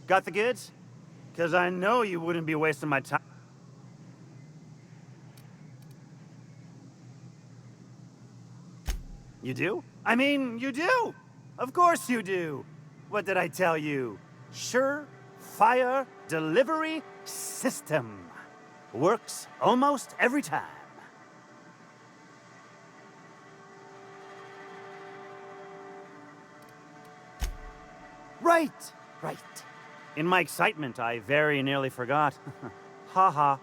Got the goods? Because I know you wouldn't be wasting my time. You do? I mean, you do! Of course you do! What did I tell you? Sure-fire delivery system. Works almost every time. Right! In my excitement, I very nearly forgot. Ha.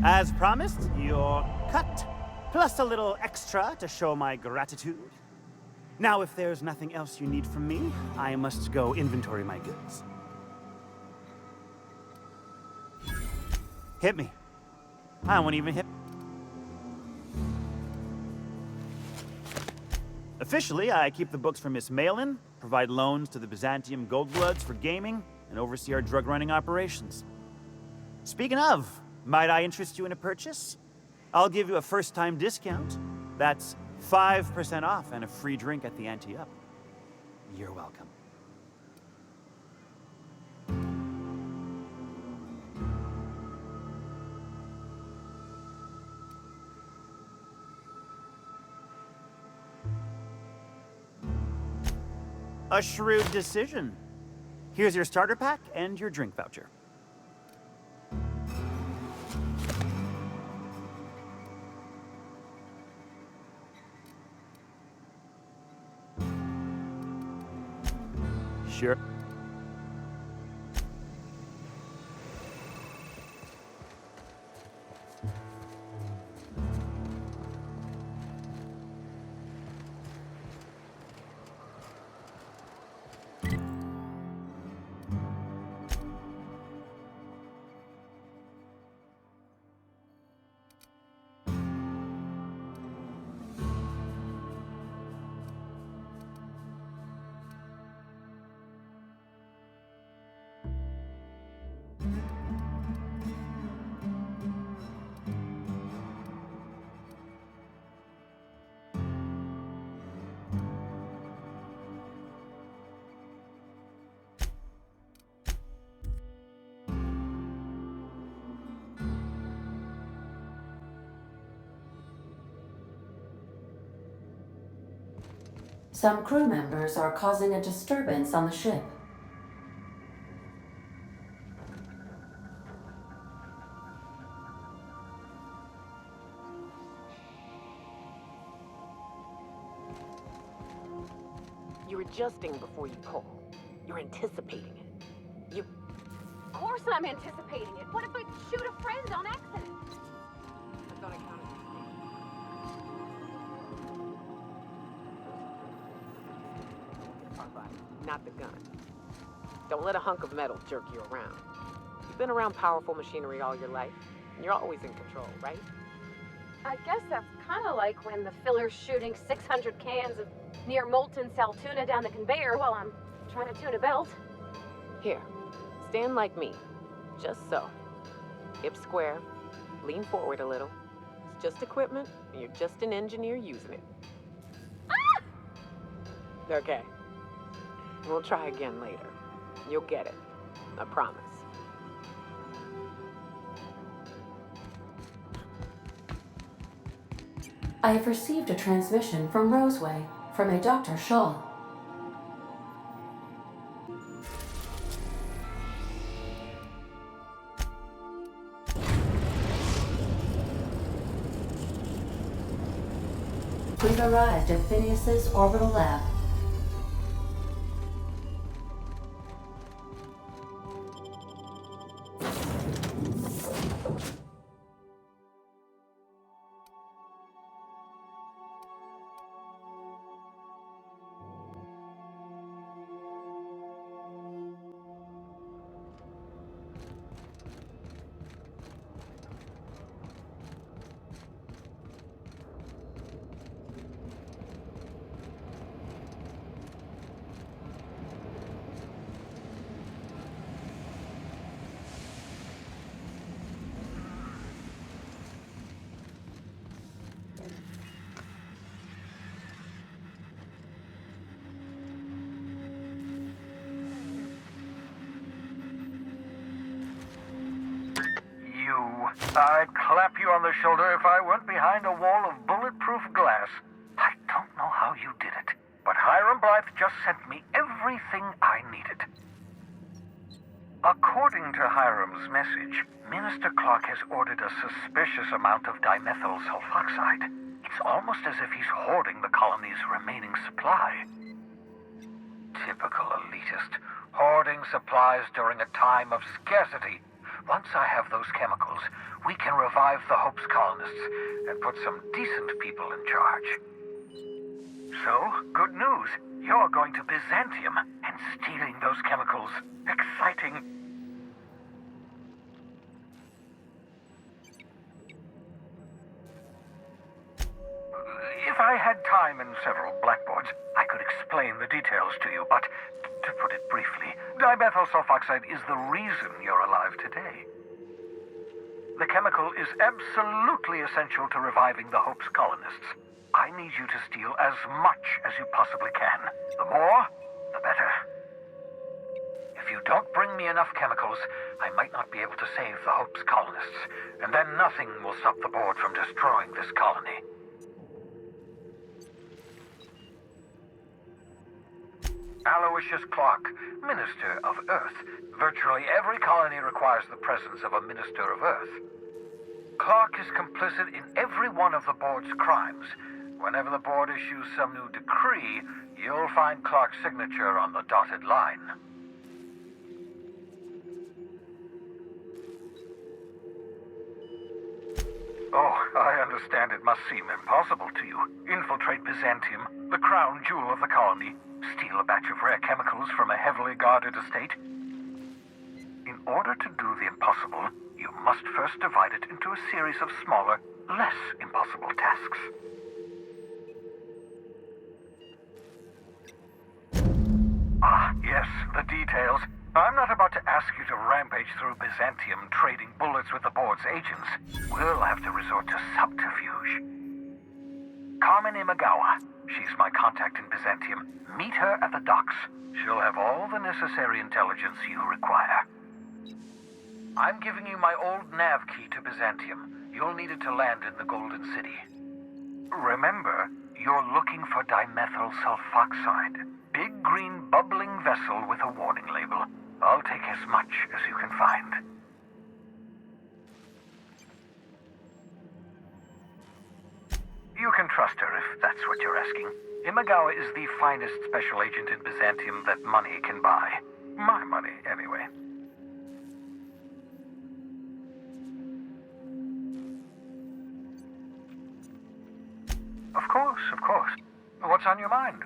As promised, your cut, plus a little extra to show my gratitude. Now, if there's nothing else you need from me, I must go inventory my goods. Hit me. I won't even hit. Officially, I keep the books for Miss Malin, provide loans to the Byzantium Goldbloods for gaming, and oversee our drug-running operations. Speaking of, might I interest you in a purchase? I'll give you a first-time discount. That's 5% off and a free drink at the ante up. You're welcome. A shrewd decision. Here's your starter pack and your drink voucher. Sure. Some crew members are causing a disturbance on the ship. You're adjusting before you call. You're anticipating it. You... Of course I'm anticipating it. What if I shoot a friend on accident? I thought I counted. Not the gun. Don't let a hunk of metal jerk you around. You've been around powerful machinery all your life. You're always in control, right? I guess that's kind of like when the filler's shooting 600 cans of near molten sal tuna down the conveyor while I'm trying to tune a belt. Here, stand like me. Just so. Hips square. Lean forward a little. It's just equipment, and you're just an engineer using it. Ah! Okay. We'll try again later. You'll get it. I promise. I have received a transmission from Roseway, from a Dr. Shaw. We've arrived at Phineas's orbital lab. I'd clap you on the shoulder if I weren't behind a wall of bulletproof glass. I don't know how you did it, but Hiram Blythe just sent me everything I needed. According to Hiram's message, Minister Clark has ordered a suspicious amount of dimethyl sulfoxide. It's almost as if he's hoarding the colony's remaining supply. Typical elitist, hoarding supplies during a time of scarcity. Once I have those chemicals, we can revive the Hope's colonists and put some decent people in charge. So, good news. You're going to Byzantium, and stealing those chemicals. Exciting. If I had time and several blackboards, I could explain the details to you, but to put it briefly, dimethyl sulfoxide is the reason you're alive today. The chemical is absolutely essential to reviving the Hope's colonists. I need you to steal as much as you possibly can. The more, the better. If you don't bring me enough chemicals, I might not be able to save the Hope's colonists, and then nothing will stop the board from destroying this colony. Aloysius Clark, Minister of Earth. Virtually every colony requires the presence of a Minister of Earth. Clark is complicit in every one of the board's crimes. Whenever the board issues some new decree, you'll find Clark's signature on the dotted line. Oh, I understand it must seem impossible to you. Infiltrate Byzantium, the crown jewel of the colony, steal a batch of rare chemicals from a heavily guarded estate. In order to do the impossible, you must first divide it into a series of smaller, less impossible tasks. Ah, yes, the details. I'm not about to ask you to rampage through Byzantium trading bullets with the board's agents. We'll have to resort to subterfuge. Carmen Imagawa. She's my contact in Byzantium. Meet her at the docks. She'll have all the necessary intelligence you require. I'm giving you my old nav key to Byzantium. You'll need it to land in the Golden City. Remember, you're looking for dimethyl sulfoxide. Big green bubbling vessel with a warning label. I'll take as much as you can find. You can trust her if that's what you're asking. Imagawa is the finest special agent in Byzantium that money can buy. My money, anyway. Of course, of course. What's on your mind?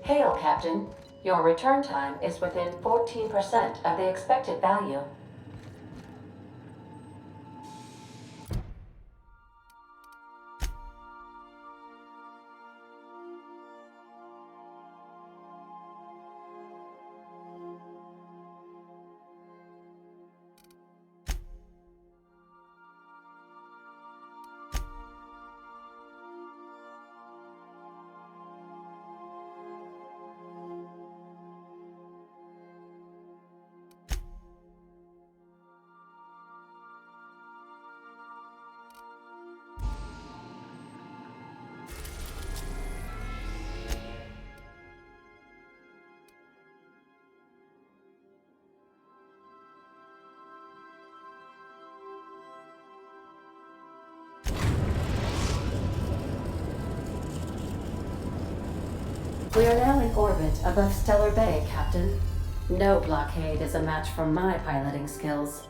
Hail, Captain. Your return time is within 14% of the expected value. We are now in orbit above Stellar Bay, Captain. No blockade is a match for my piloting skills.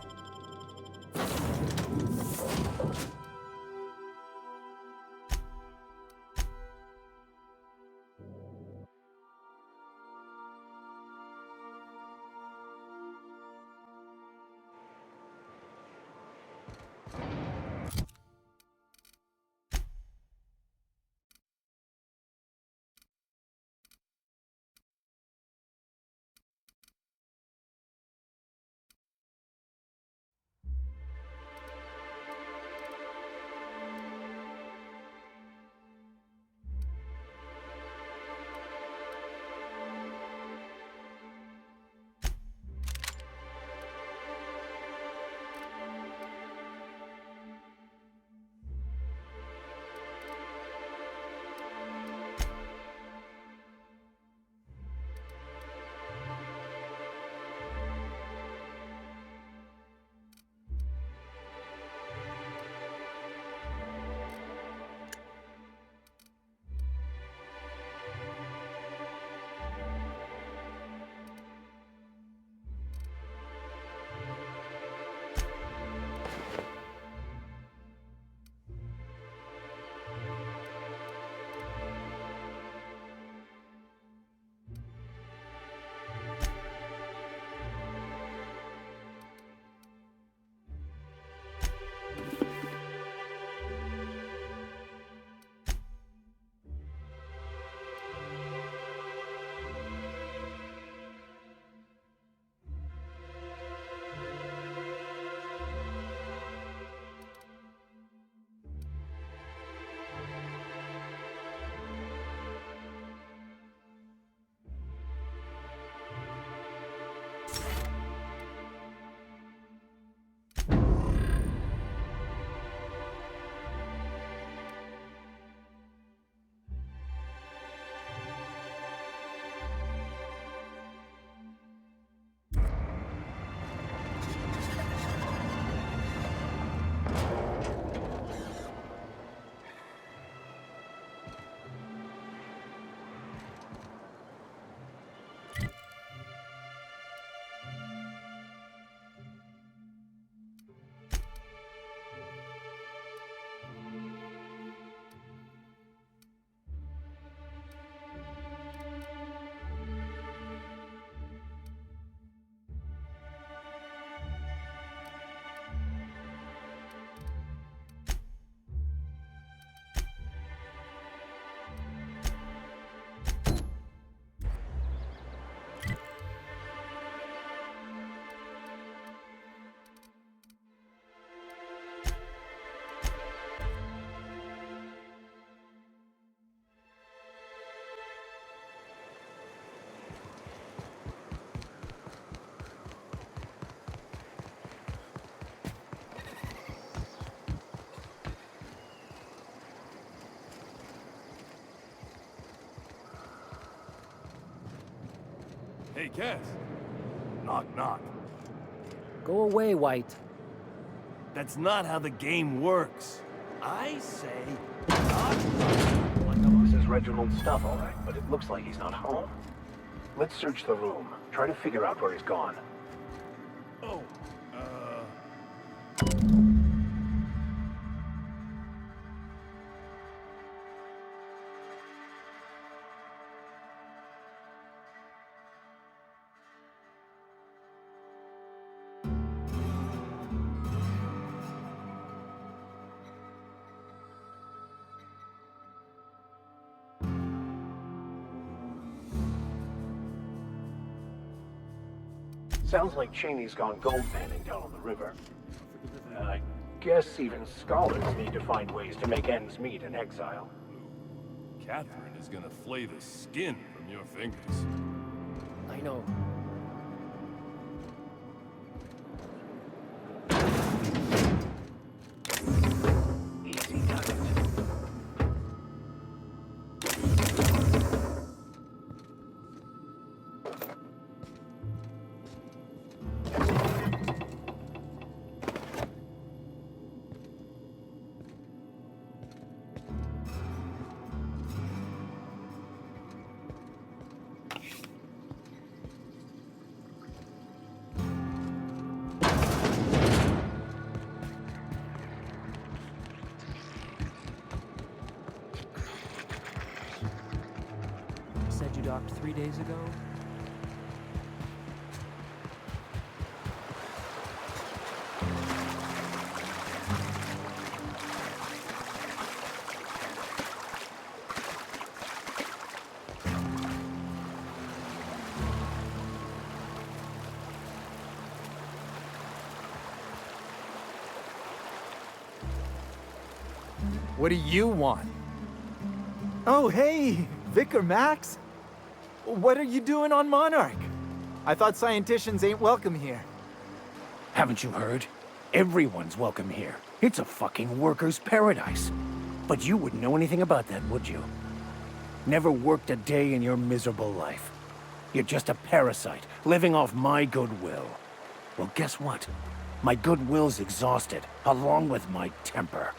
Hey, Cass. Knock, knock. Go away, White. That's not how the game works. I say, knock, knock. This is Reginald's stuff, all right, but it looks like he's not home. Let's search the room. Try to figure out where he's gone. Oh, Sounds like Cheney's gone gold panning down on the river. I guess even scholars need to find ways to make ends meet in exile. Catherine is gonna flay the skin from your fingers. I know. Easy does it. Said you docked 3 days ago? What do you want? Oh, hey, Vicar Max. What are you doing on Monarch? I thought scienticians ain't welcome here. Haven't you heard? Everyone's welcome here. It's a fucking worker's paradise. But you wouldn't know anything about that, would you? Never worked a day in your miserable life. You're just a parasite, living off my goodwill. Well, guess what? My goodwill's exhausted, along with my temper.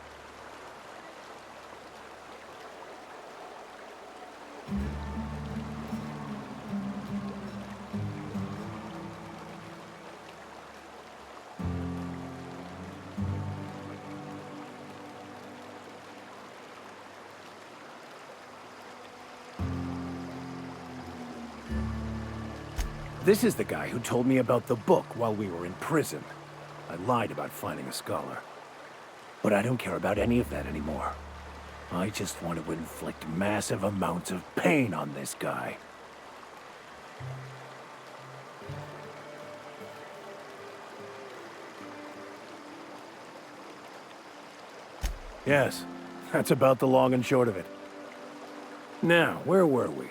This is the guy who told me about the book while we were in prison. I lied about finding a scholar. But I don't care about any of that anymore. I just want to inflict massive amounts of pain on this guy. Yes, that's about the long and short of it. Now, where were we?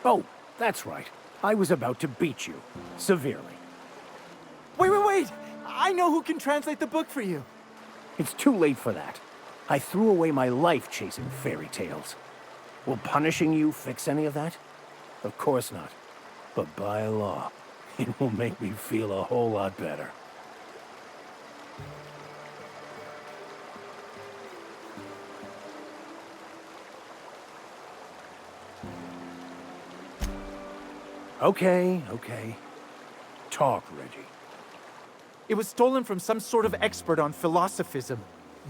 Oh, that's right. I was about to beat you. Severely. Wait! I know who can translate the book for you. It's too late for that. I threw away my life chasing fairy tales. Will punishing you fix any of that? Of course not. But by law, it will make me feel a whole lot better. Okay. Talk, Reggie. It was stolen from some sort of expert on philosophism.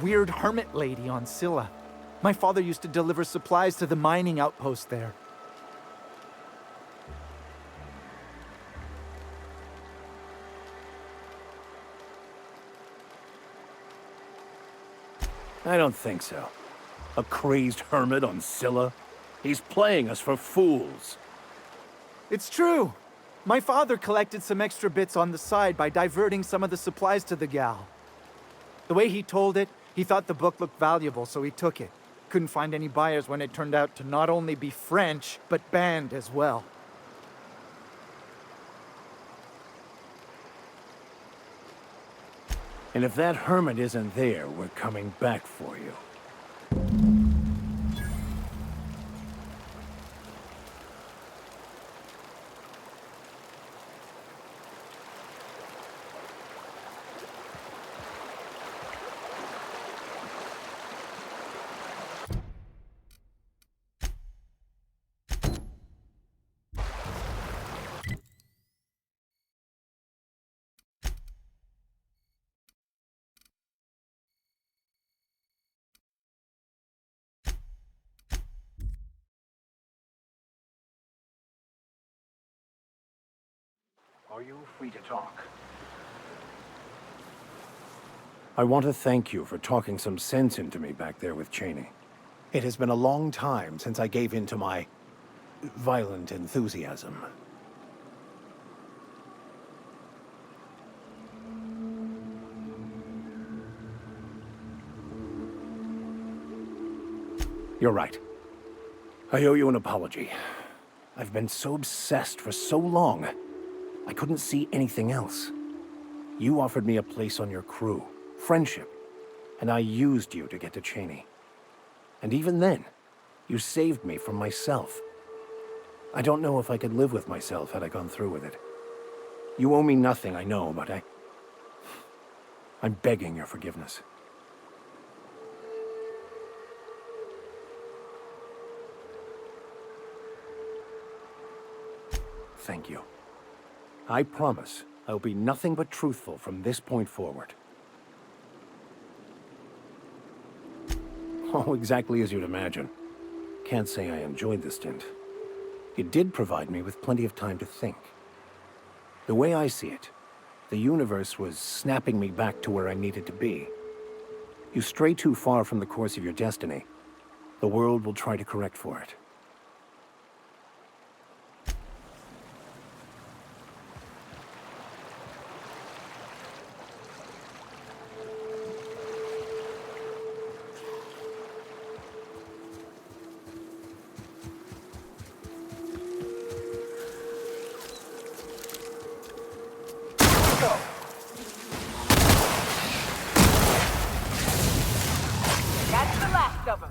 Weird hermit lady on Scylla. My father used to deliver supplies to the mining outpost there. I don't think so. A crazed hermit on Scylla? He's playing us for fools. It's true. My father collected some extra bits on the side by diverting some of the supplies to the gal. The way he told it, he thought the book looked valuable, so he took it. Couldn't find any buyers when it turned out to not only be French, but banned as well. And if that hermit isn't there, we're coming back for you. Are you free to talk? I want to thank you for talking some sense into me back there with Cheney. It has been a long time since I gave in to my violent enthusiasm. You're right. I owe you an apology. I've been so obsessed for so long, I couldn't see anything else. You offered me a place on your crew, friendship, and I used you to get to Cheney. And even then, you saved me from myself. I don't know if I could live with myself had I gone through with it. You owe me nothing, I know, but I'm begging your forgiveness. Thank you. I promise I'll be nothing but truthful from this point forward. Oh, exactly as you'd imagine. Can't say I enjoyed the stint. It did provide me with plenty of time to think. The way I see it, the universe was snapping me back to where I needed to be. You stray too far from the course of your destiny, the world will try to correct for it. That's the last of them.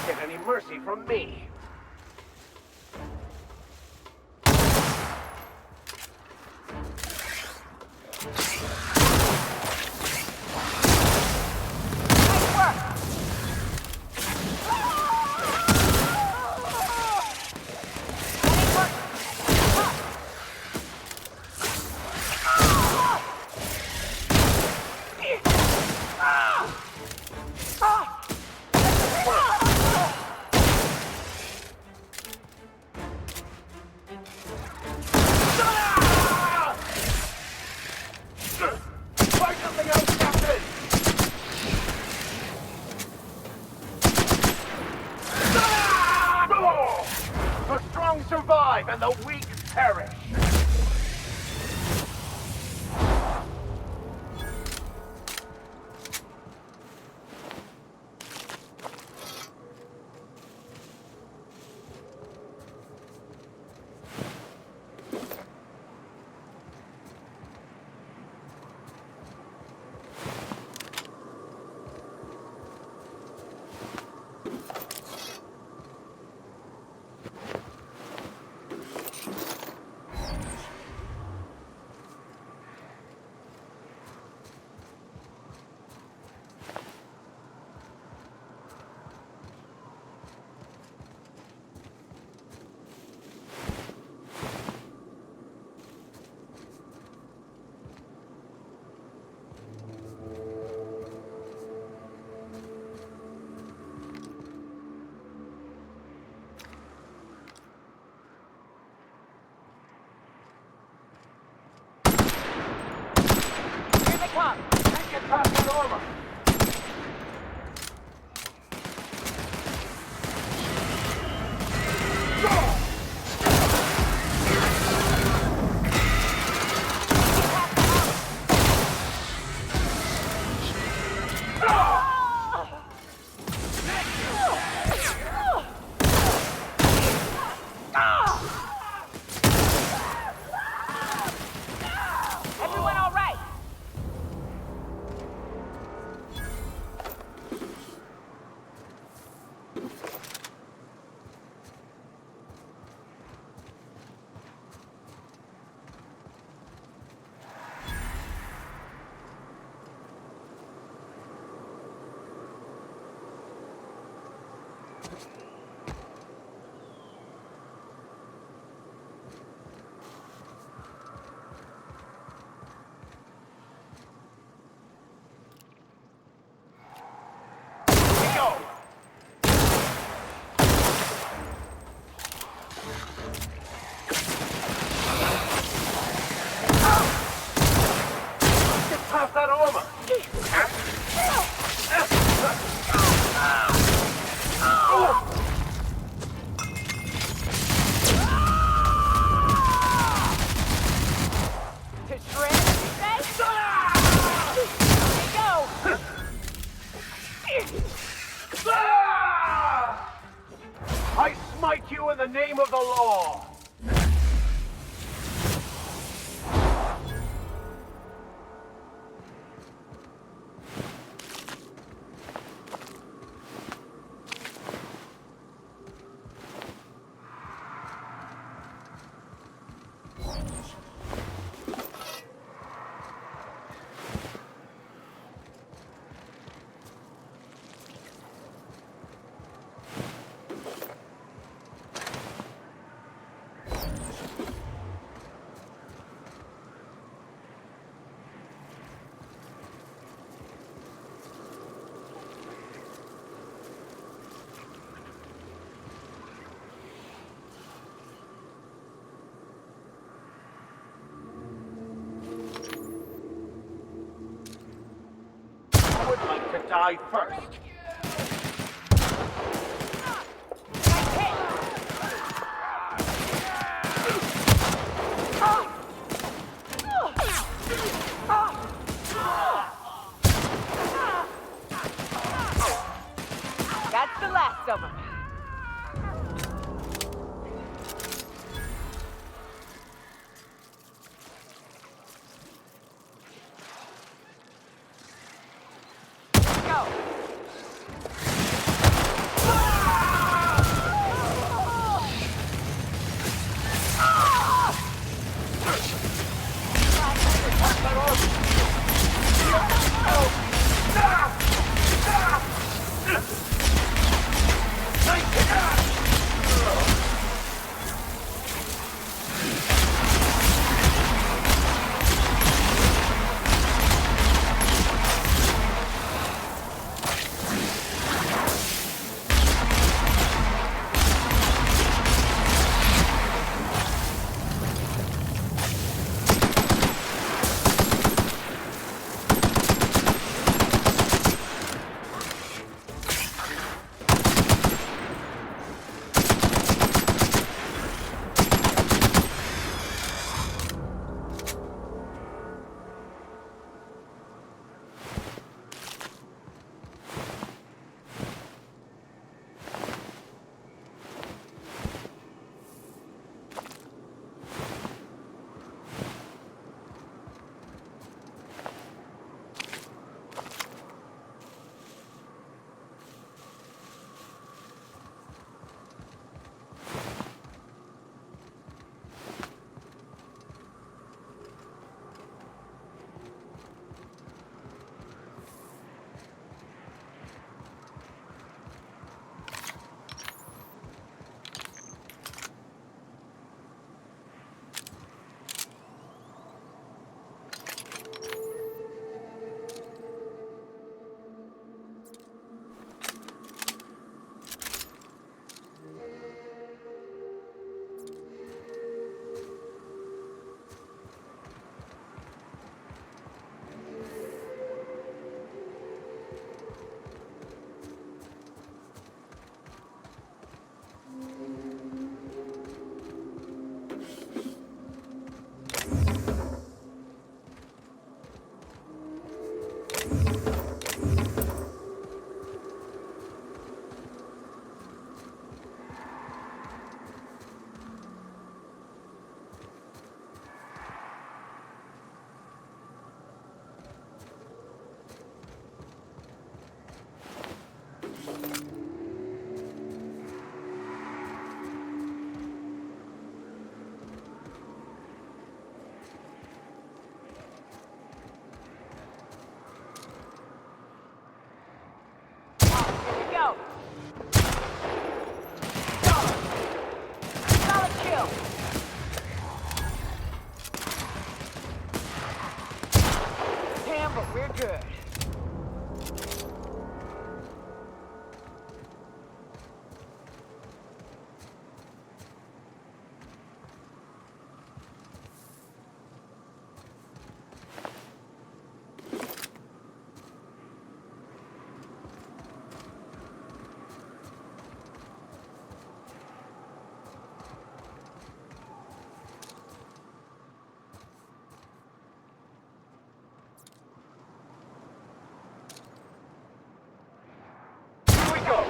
Get any mercy from me. Survive and the weak perish. Everyone all right? I smite you in the name of the law! I would like to die first. That's the last of them.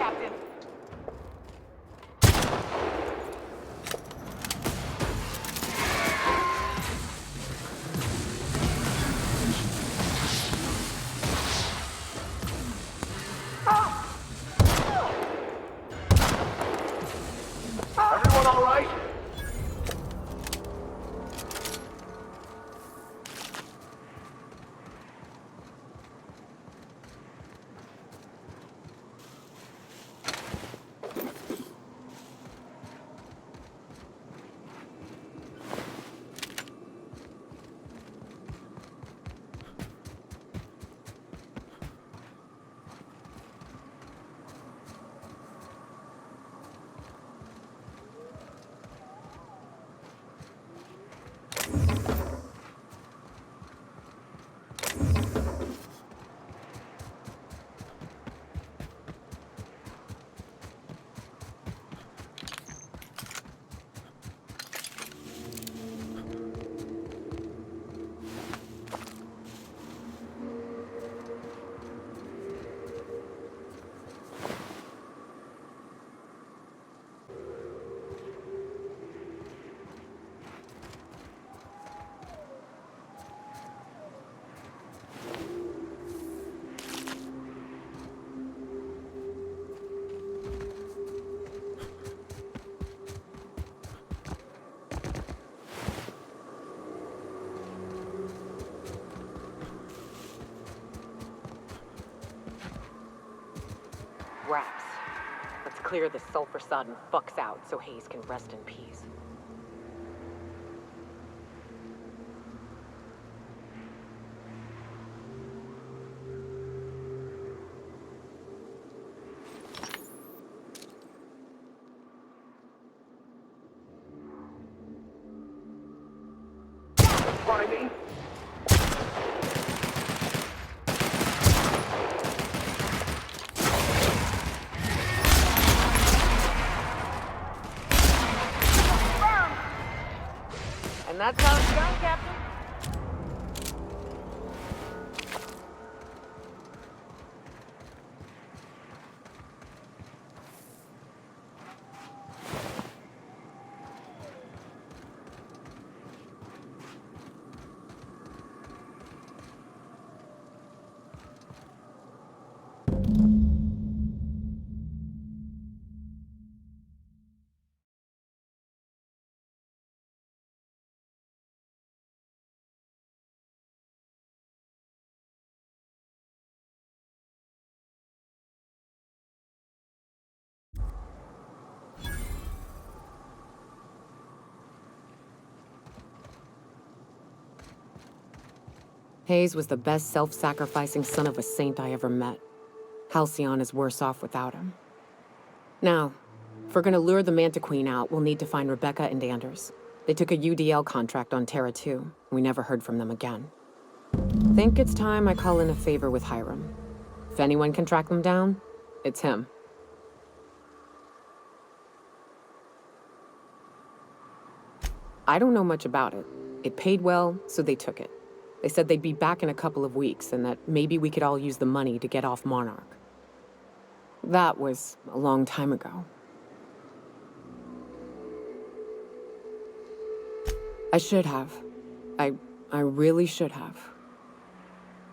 Captain. Everyone all right? Raps. Let's clear this sulfur-sodden fucks out so Hayes can rest in peace. Find me? And that's how it's done, Captain. Hayes was the best self-sacrificing son of a saint I ever met. Halcyon is worse off without him. Now, if we're gonna lure the Manta Queen out, we'll need to find Rebecca and Anders. They took a UDL contract on Terra 2. We never heard from them again. Think it's time I call in a favor with Hiram. If anyone can track them down, it's him. I don't know much about it. It paid well, so they took it. They said they'd be back in a couple of weeks and that maybe we could all use the money to get off Monarch. That was a long time ago. I should have. I really should have.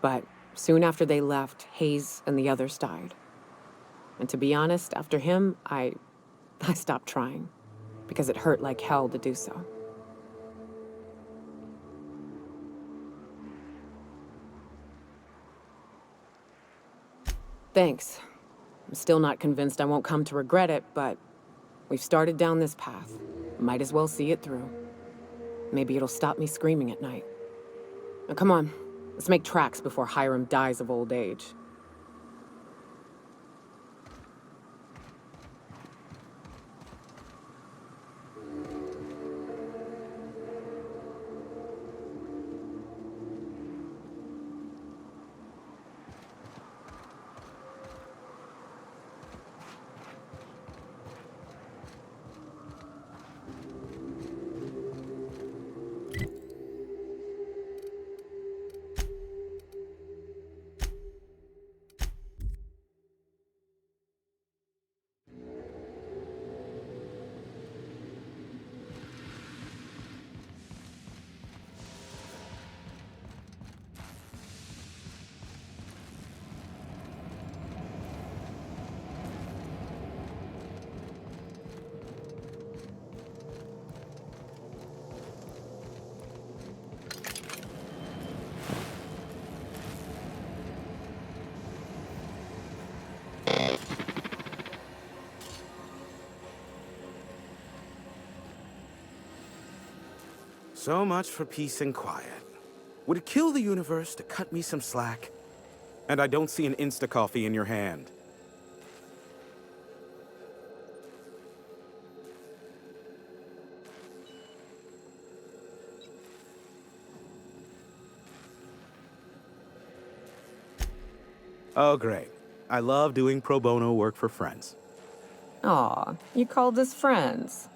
But soon after they left, Hayes and the others died. And to be honest, after him, I stopped trying. Because it hurt like hell to do so. Thanks. I'm still not convinced I won't come to regret it, but we've started down this path. Might as well see it through. Maybe it'll stop me screaming at night. Now come on, let's make tracks before Hiram dies of old age. So much for peace and quiet. Would it kill the universe to cut me some slack? And I don't see an Insta-coffee in your hand. Oh, great. I love doing pro bono work for friends. Aw, you called us friends.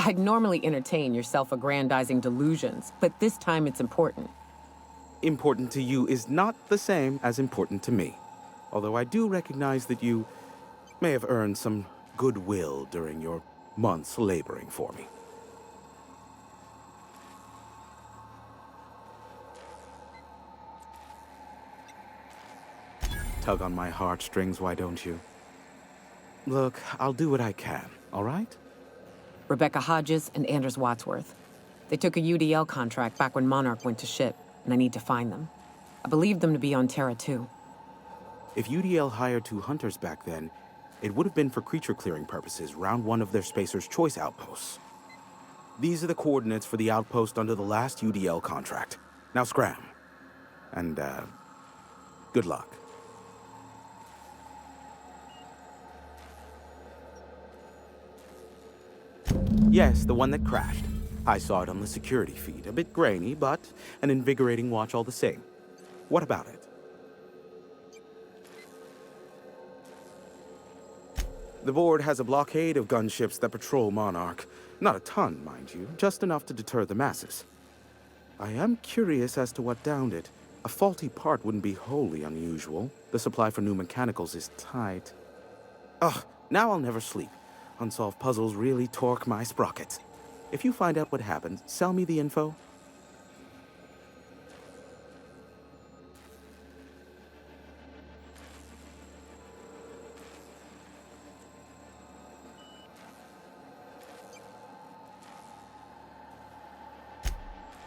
I'd normally entertain your self-aggrandizing delusions, but this time it's important. Important to you is not the same as important to me. Although I do recognize that you may have earned some goodwill during your months laboring for me. Tug on my heartstrings, why don't you? Look, I'll do what I can, all right? Rebecca Hodges and Anders Wadsworth. They took a UDL contract back when Monarch went to shit, and I need to find them. I believe them to be on Terra 2. If UDL hired 2 hunters back then, it would have been for creature clearing purposes, round 1 of their Spacer's Choice outposts. These are the coordinates for the outpost under the last UDL contract. Now scram. And, good luck. Yes, the one that crashed. I saw it on the security feed. A bit grainy, but an invigorating watch all the same. What about it? The board has a blockade of gunships that patrol Monarch. Not a ton, mind you, just enough to deter the masses. I am curious as to what downed it. A faulty part wouldn't be wholly unusual. The supply for new mechanicals is tight. Ugh, now I'll never sleep. Unsolved puzzles really torque my sprockets. If you find out what happened, sell me the info.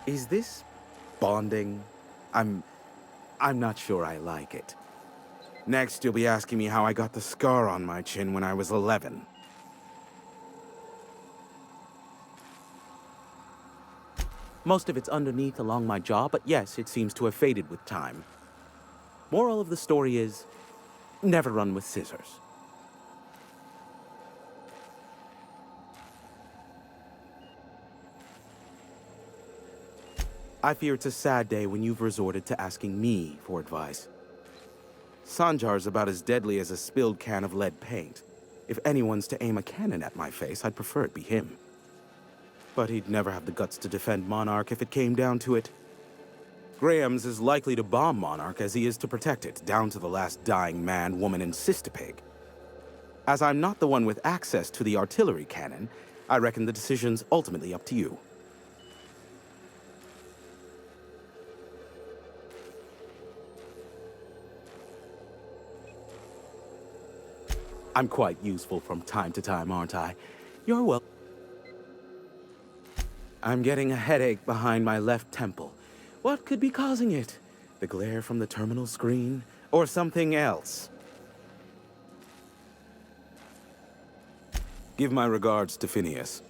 Is this bonding? I'm not sure I like it. Next, you'll be asking me how I got the scar on my chin when I was 11. Most of it's underneath along my jaw, but yes, it seems to have faded with time. Moral of the story is, never run with scissors. I fear it's a sad day when you've resorted to asking me for advice. Sanjar's about as deadly as a spilled can of lead paint. If anyone's to aim a cannon at my face, I'd prefer it be him. But he'd never have the guts to defend Monarch if it came down to it. Graham's as likely to bomb Monarch as he is to protect it, down to the last dying man, woman, and sister-pig. As I'm not the one with access to the artillery cannon, I reckon the decision's ultimately up to you. I'm quite useful from time to time, aren't I? You're welcome. I'm getting a headache behind my left temple. What could be causing it? The glare from the terminal screen? Or something else? Give my regards to Phineas.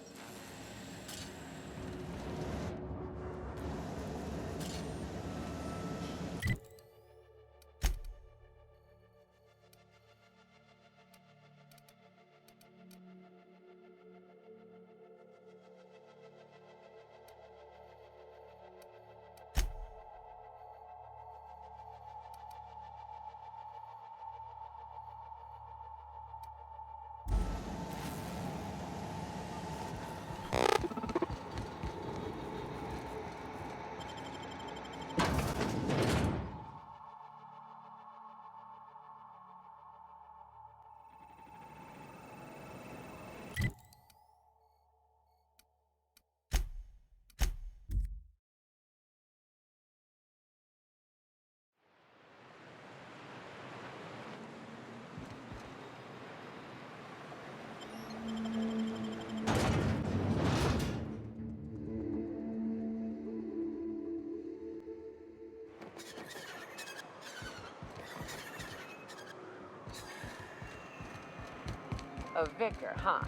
A vicar, huh?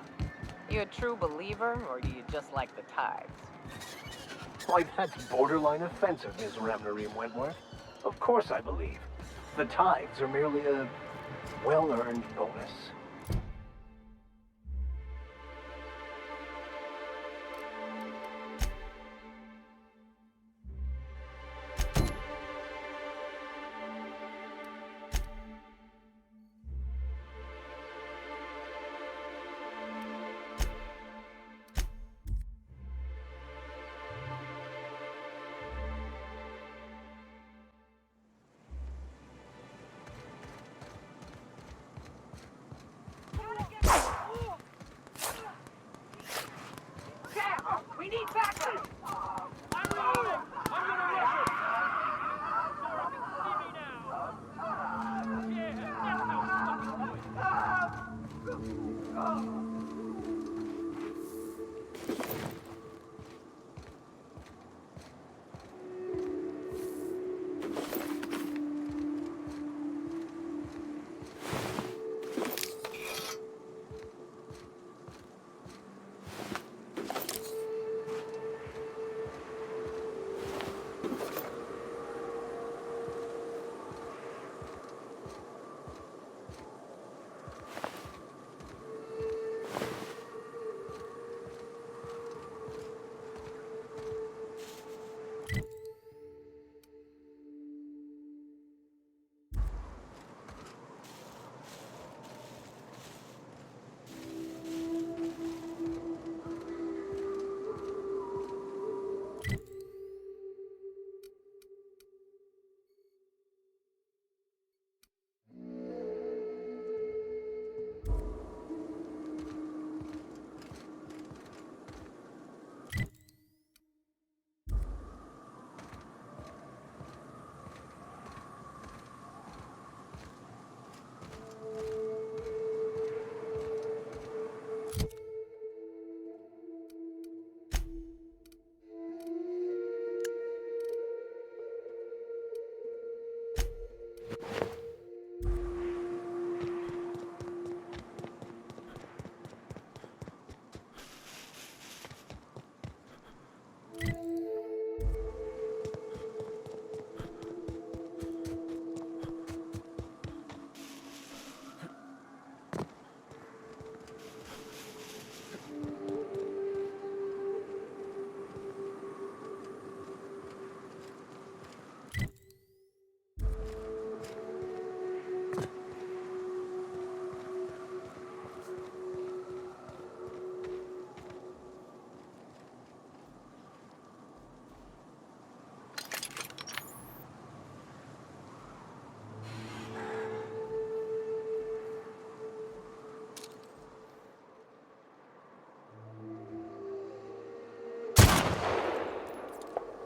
You a true believer, or do you just like the tithes? Why, that's borderline offensive, Ms. Ramnareem Wentworth. Of course I believe. The tithes are merely a well-earned bonus. We need backup! I'm reloading! I'm gonna rush it! Sora can see me now! Yeah, that's how we fucking do it!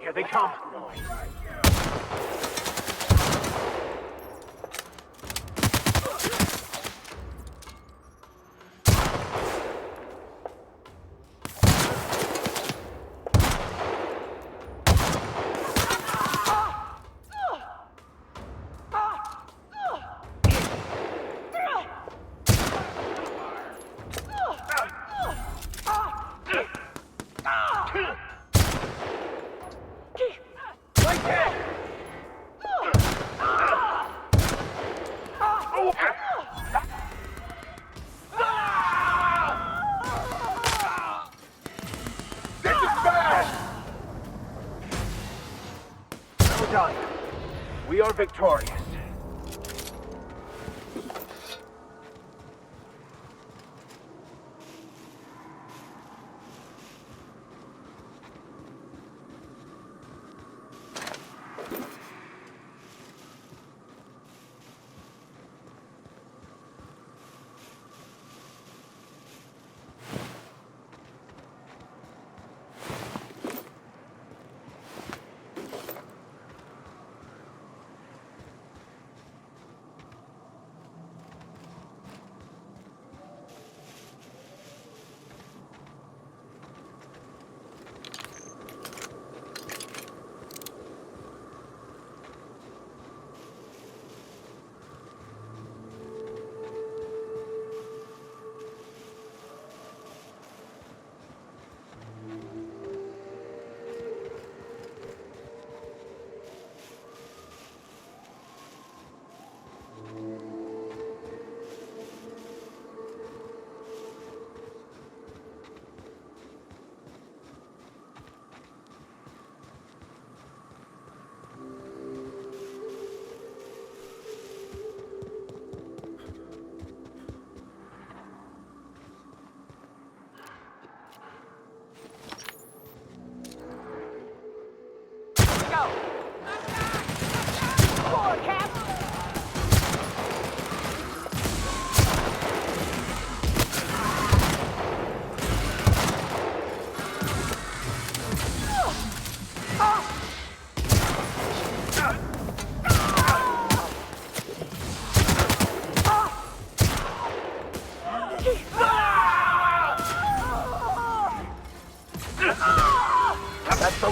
Here they come. Well done. We are victorious.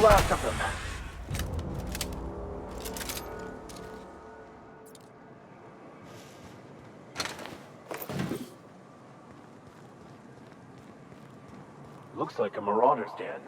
last of them. Looks like a marauder's den.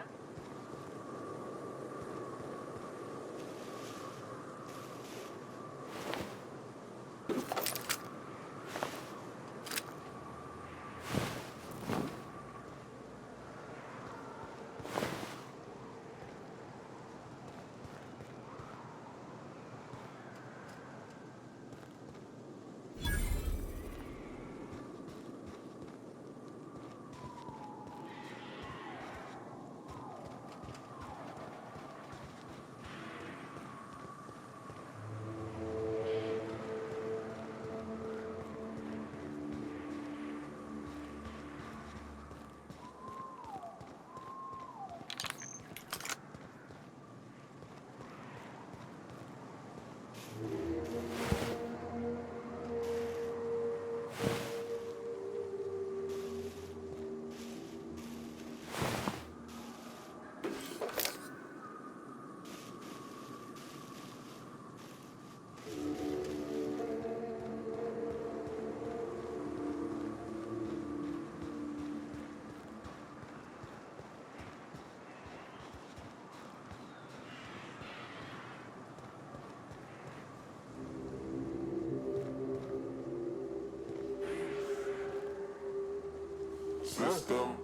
System.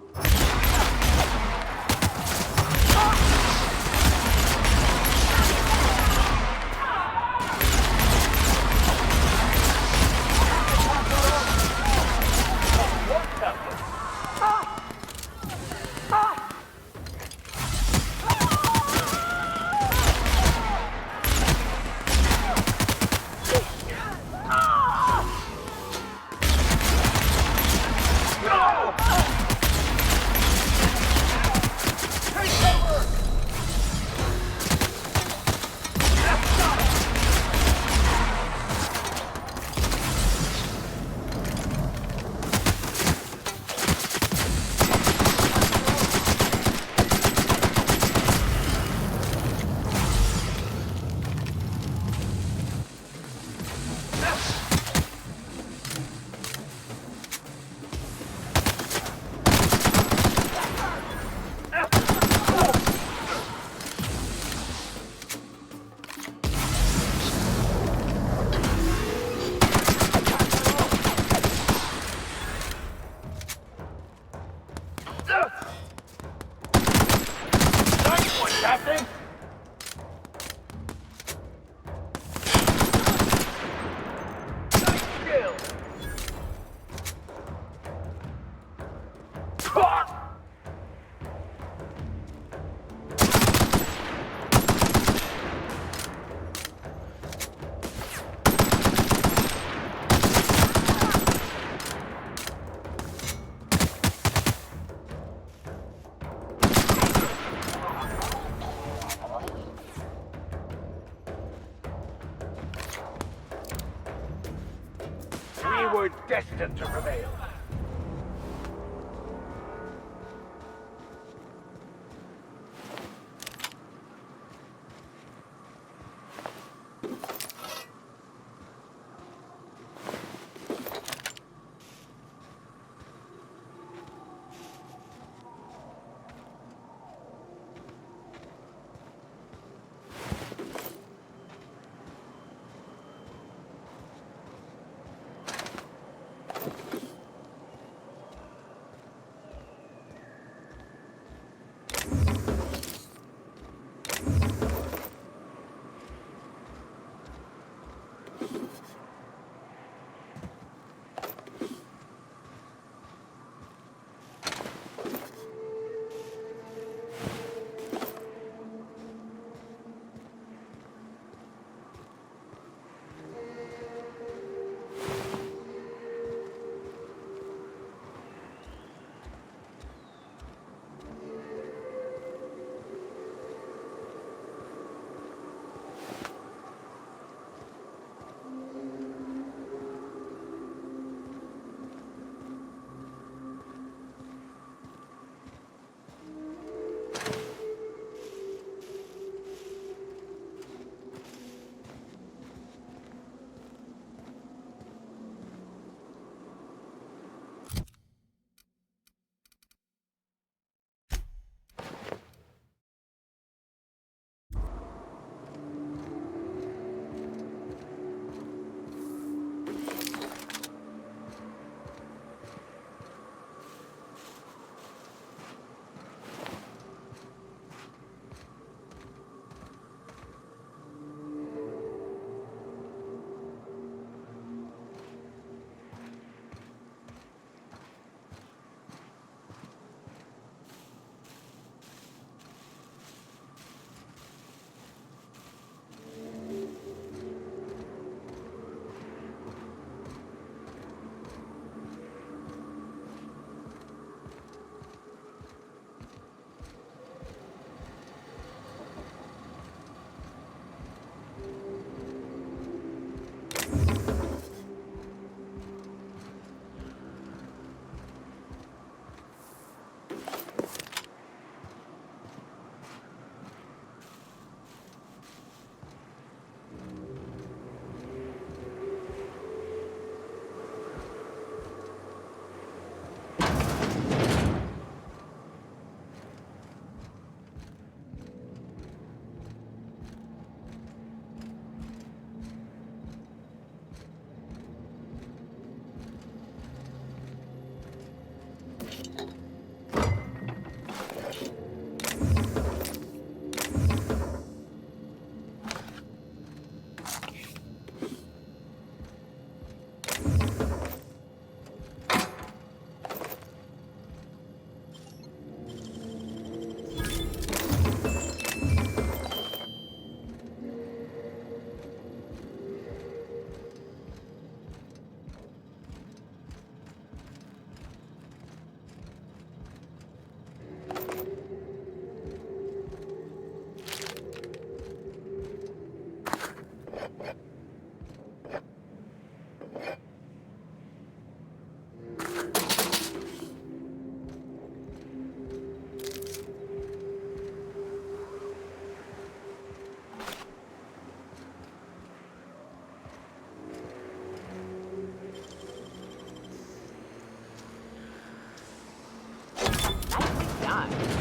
We were destined to prevail. not.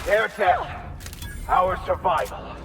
Air test. Our survival.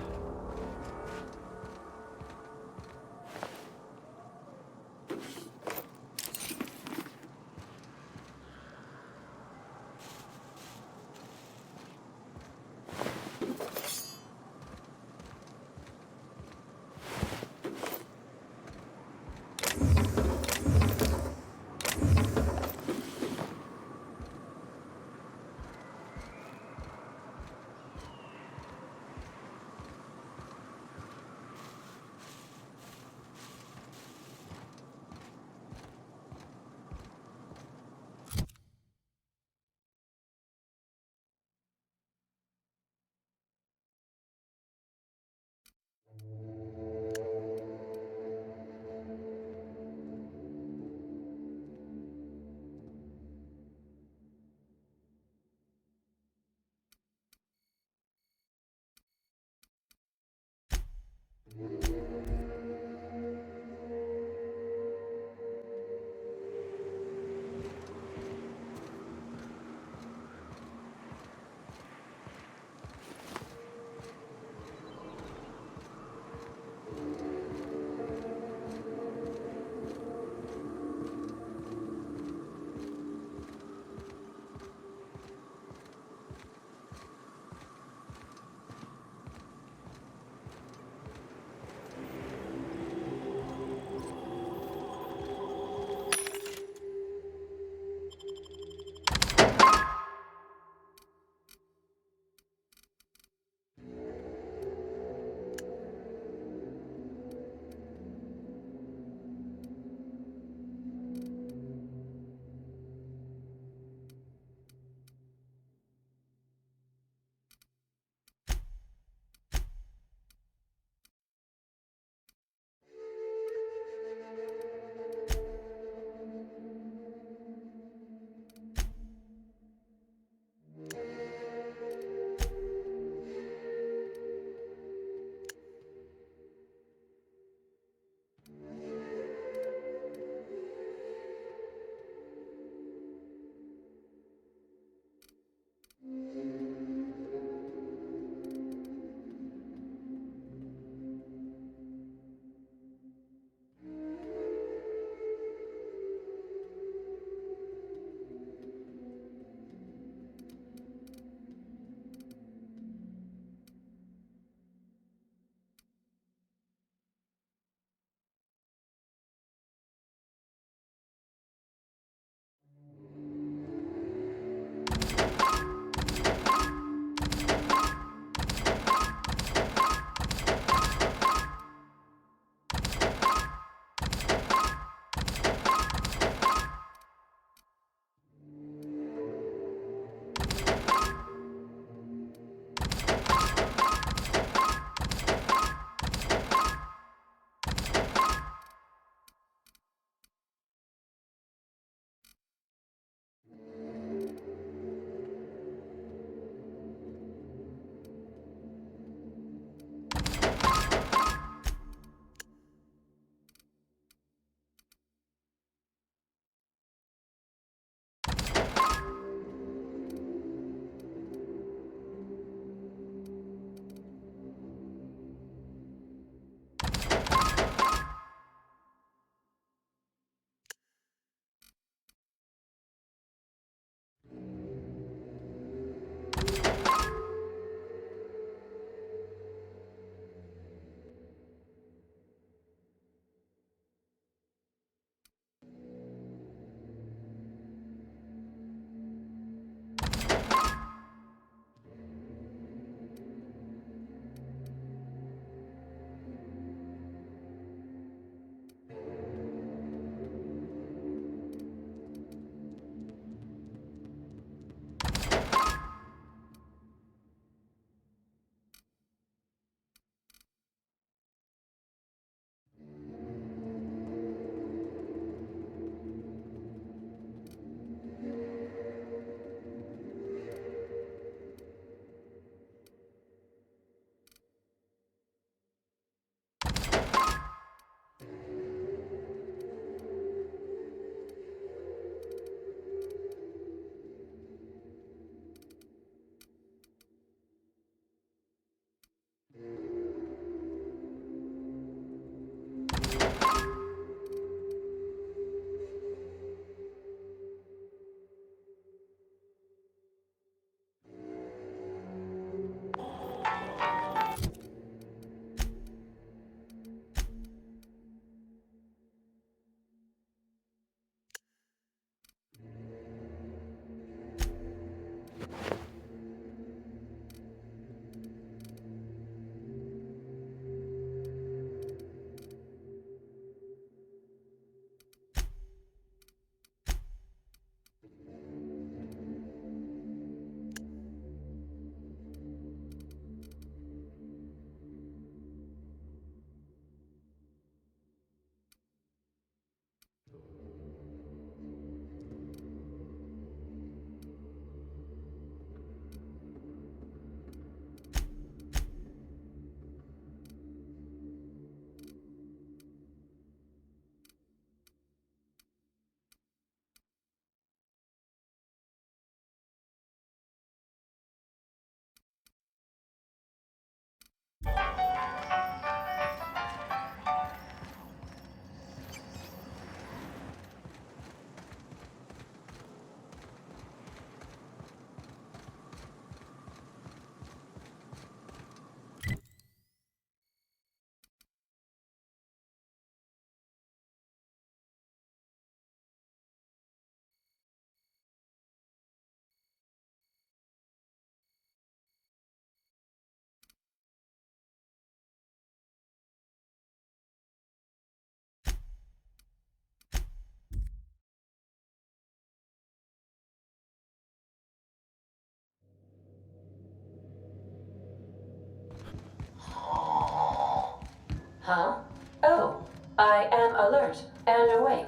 Huh? Oh, I am alert and awake.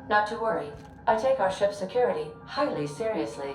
Not to worry. I take our ship's security highly seriously.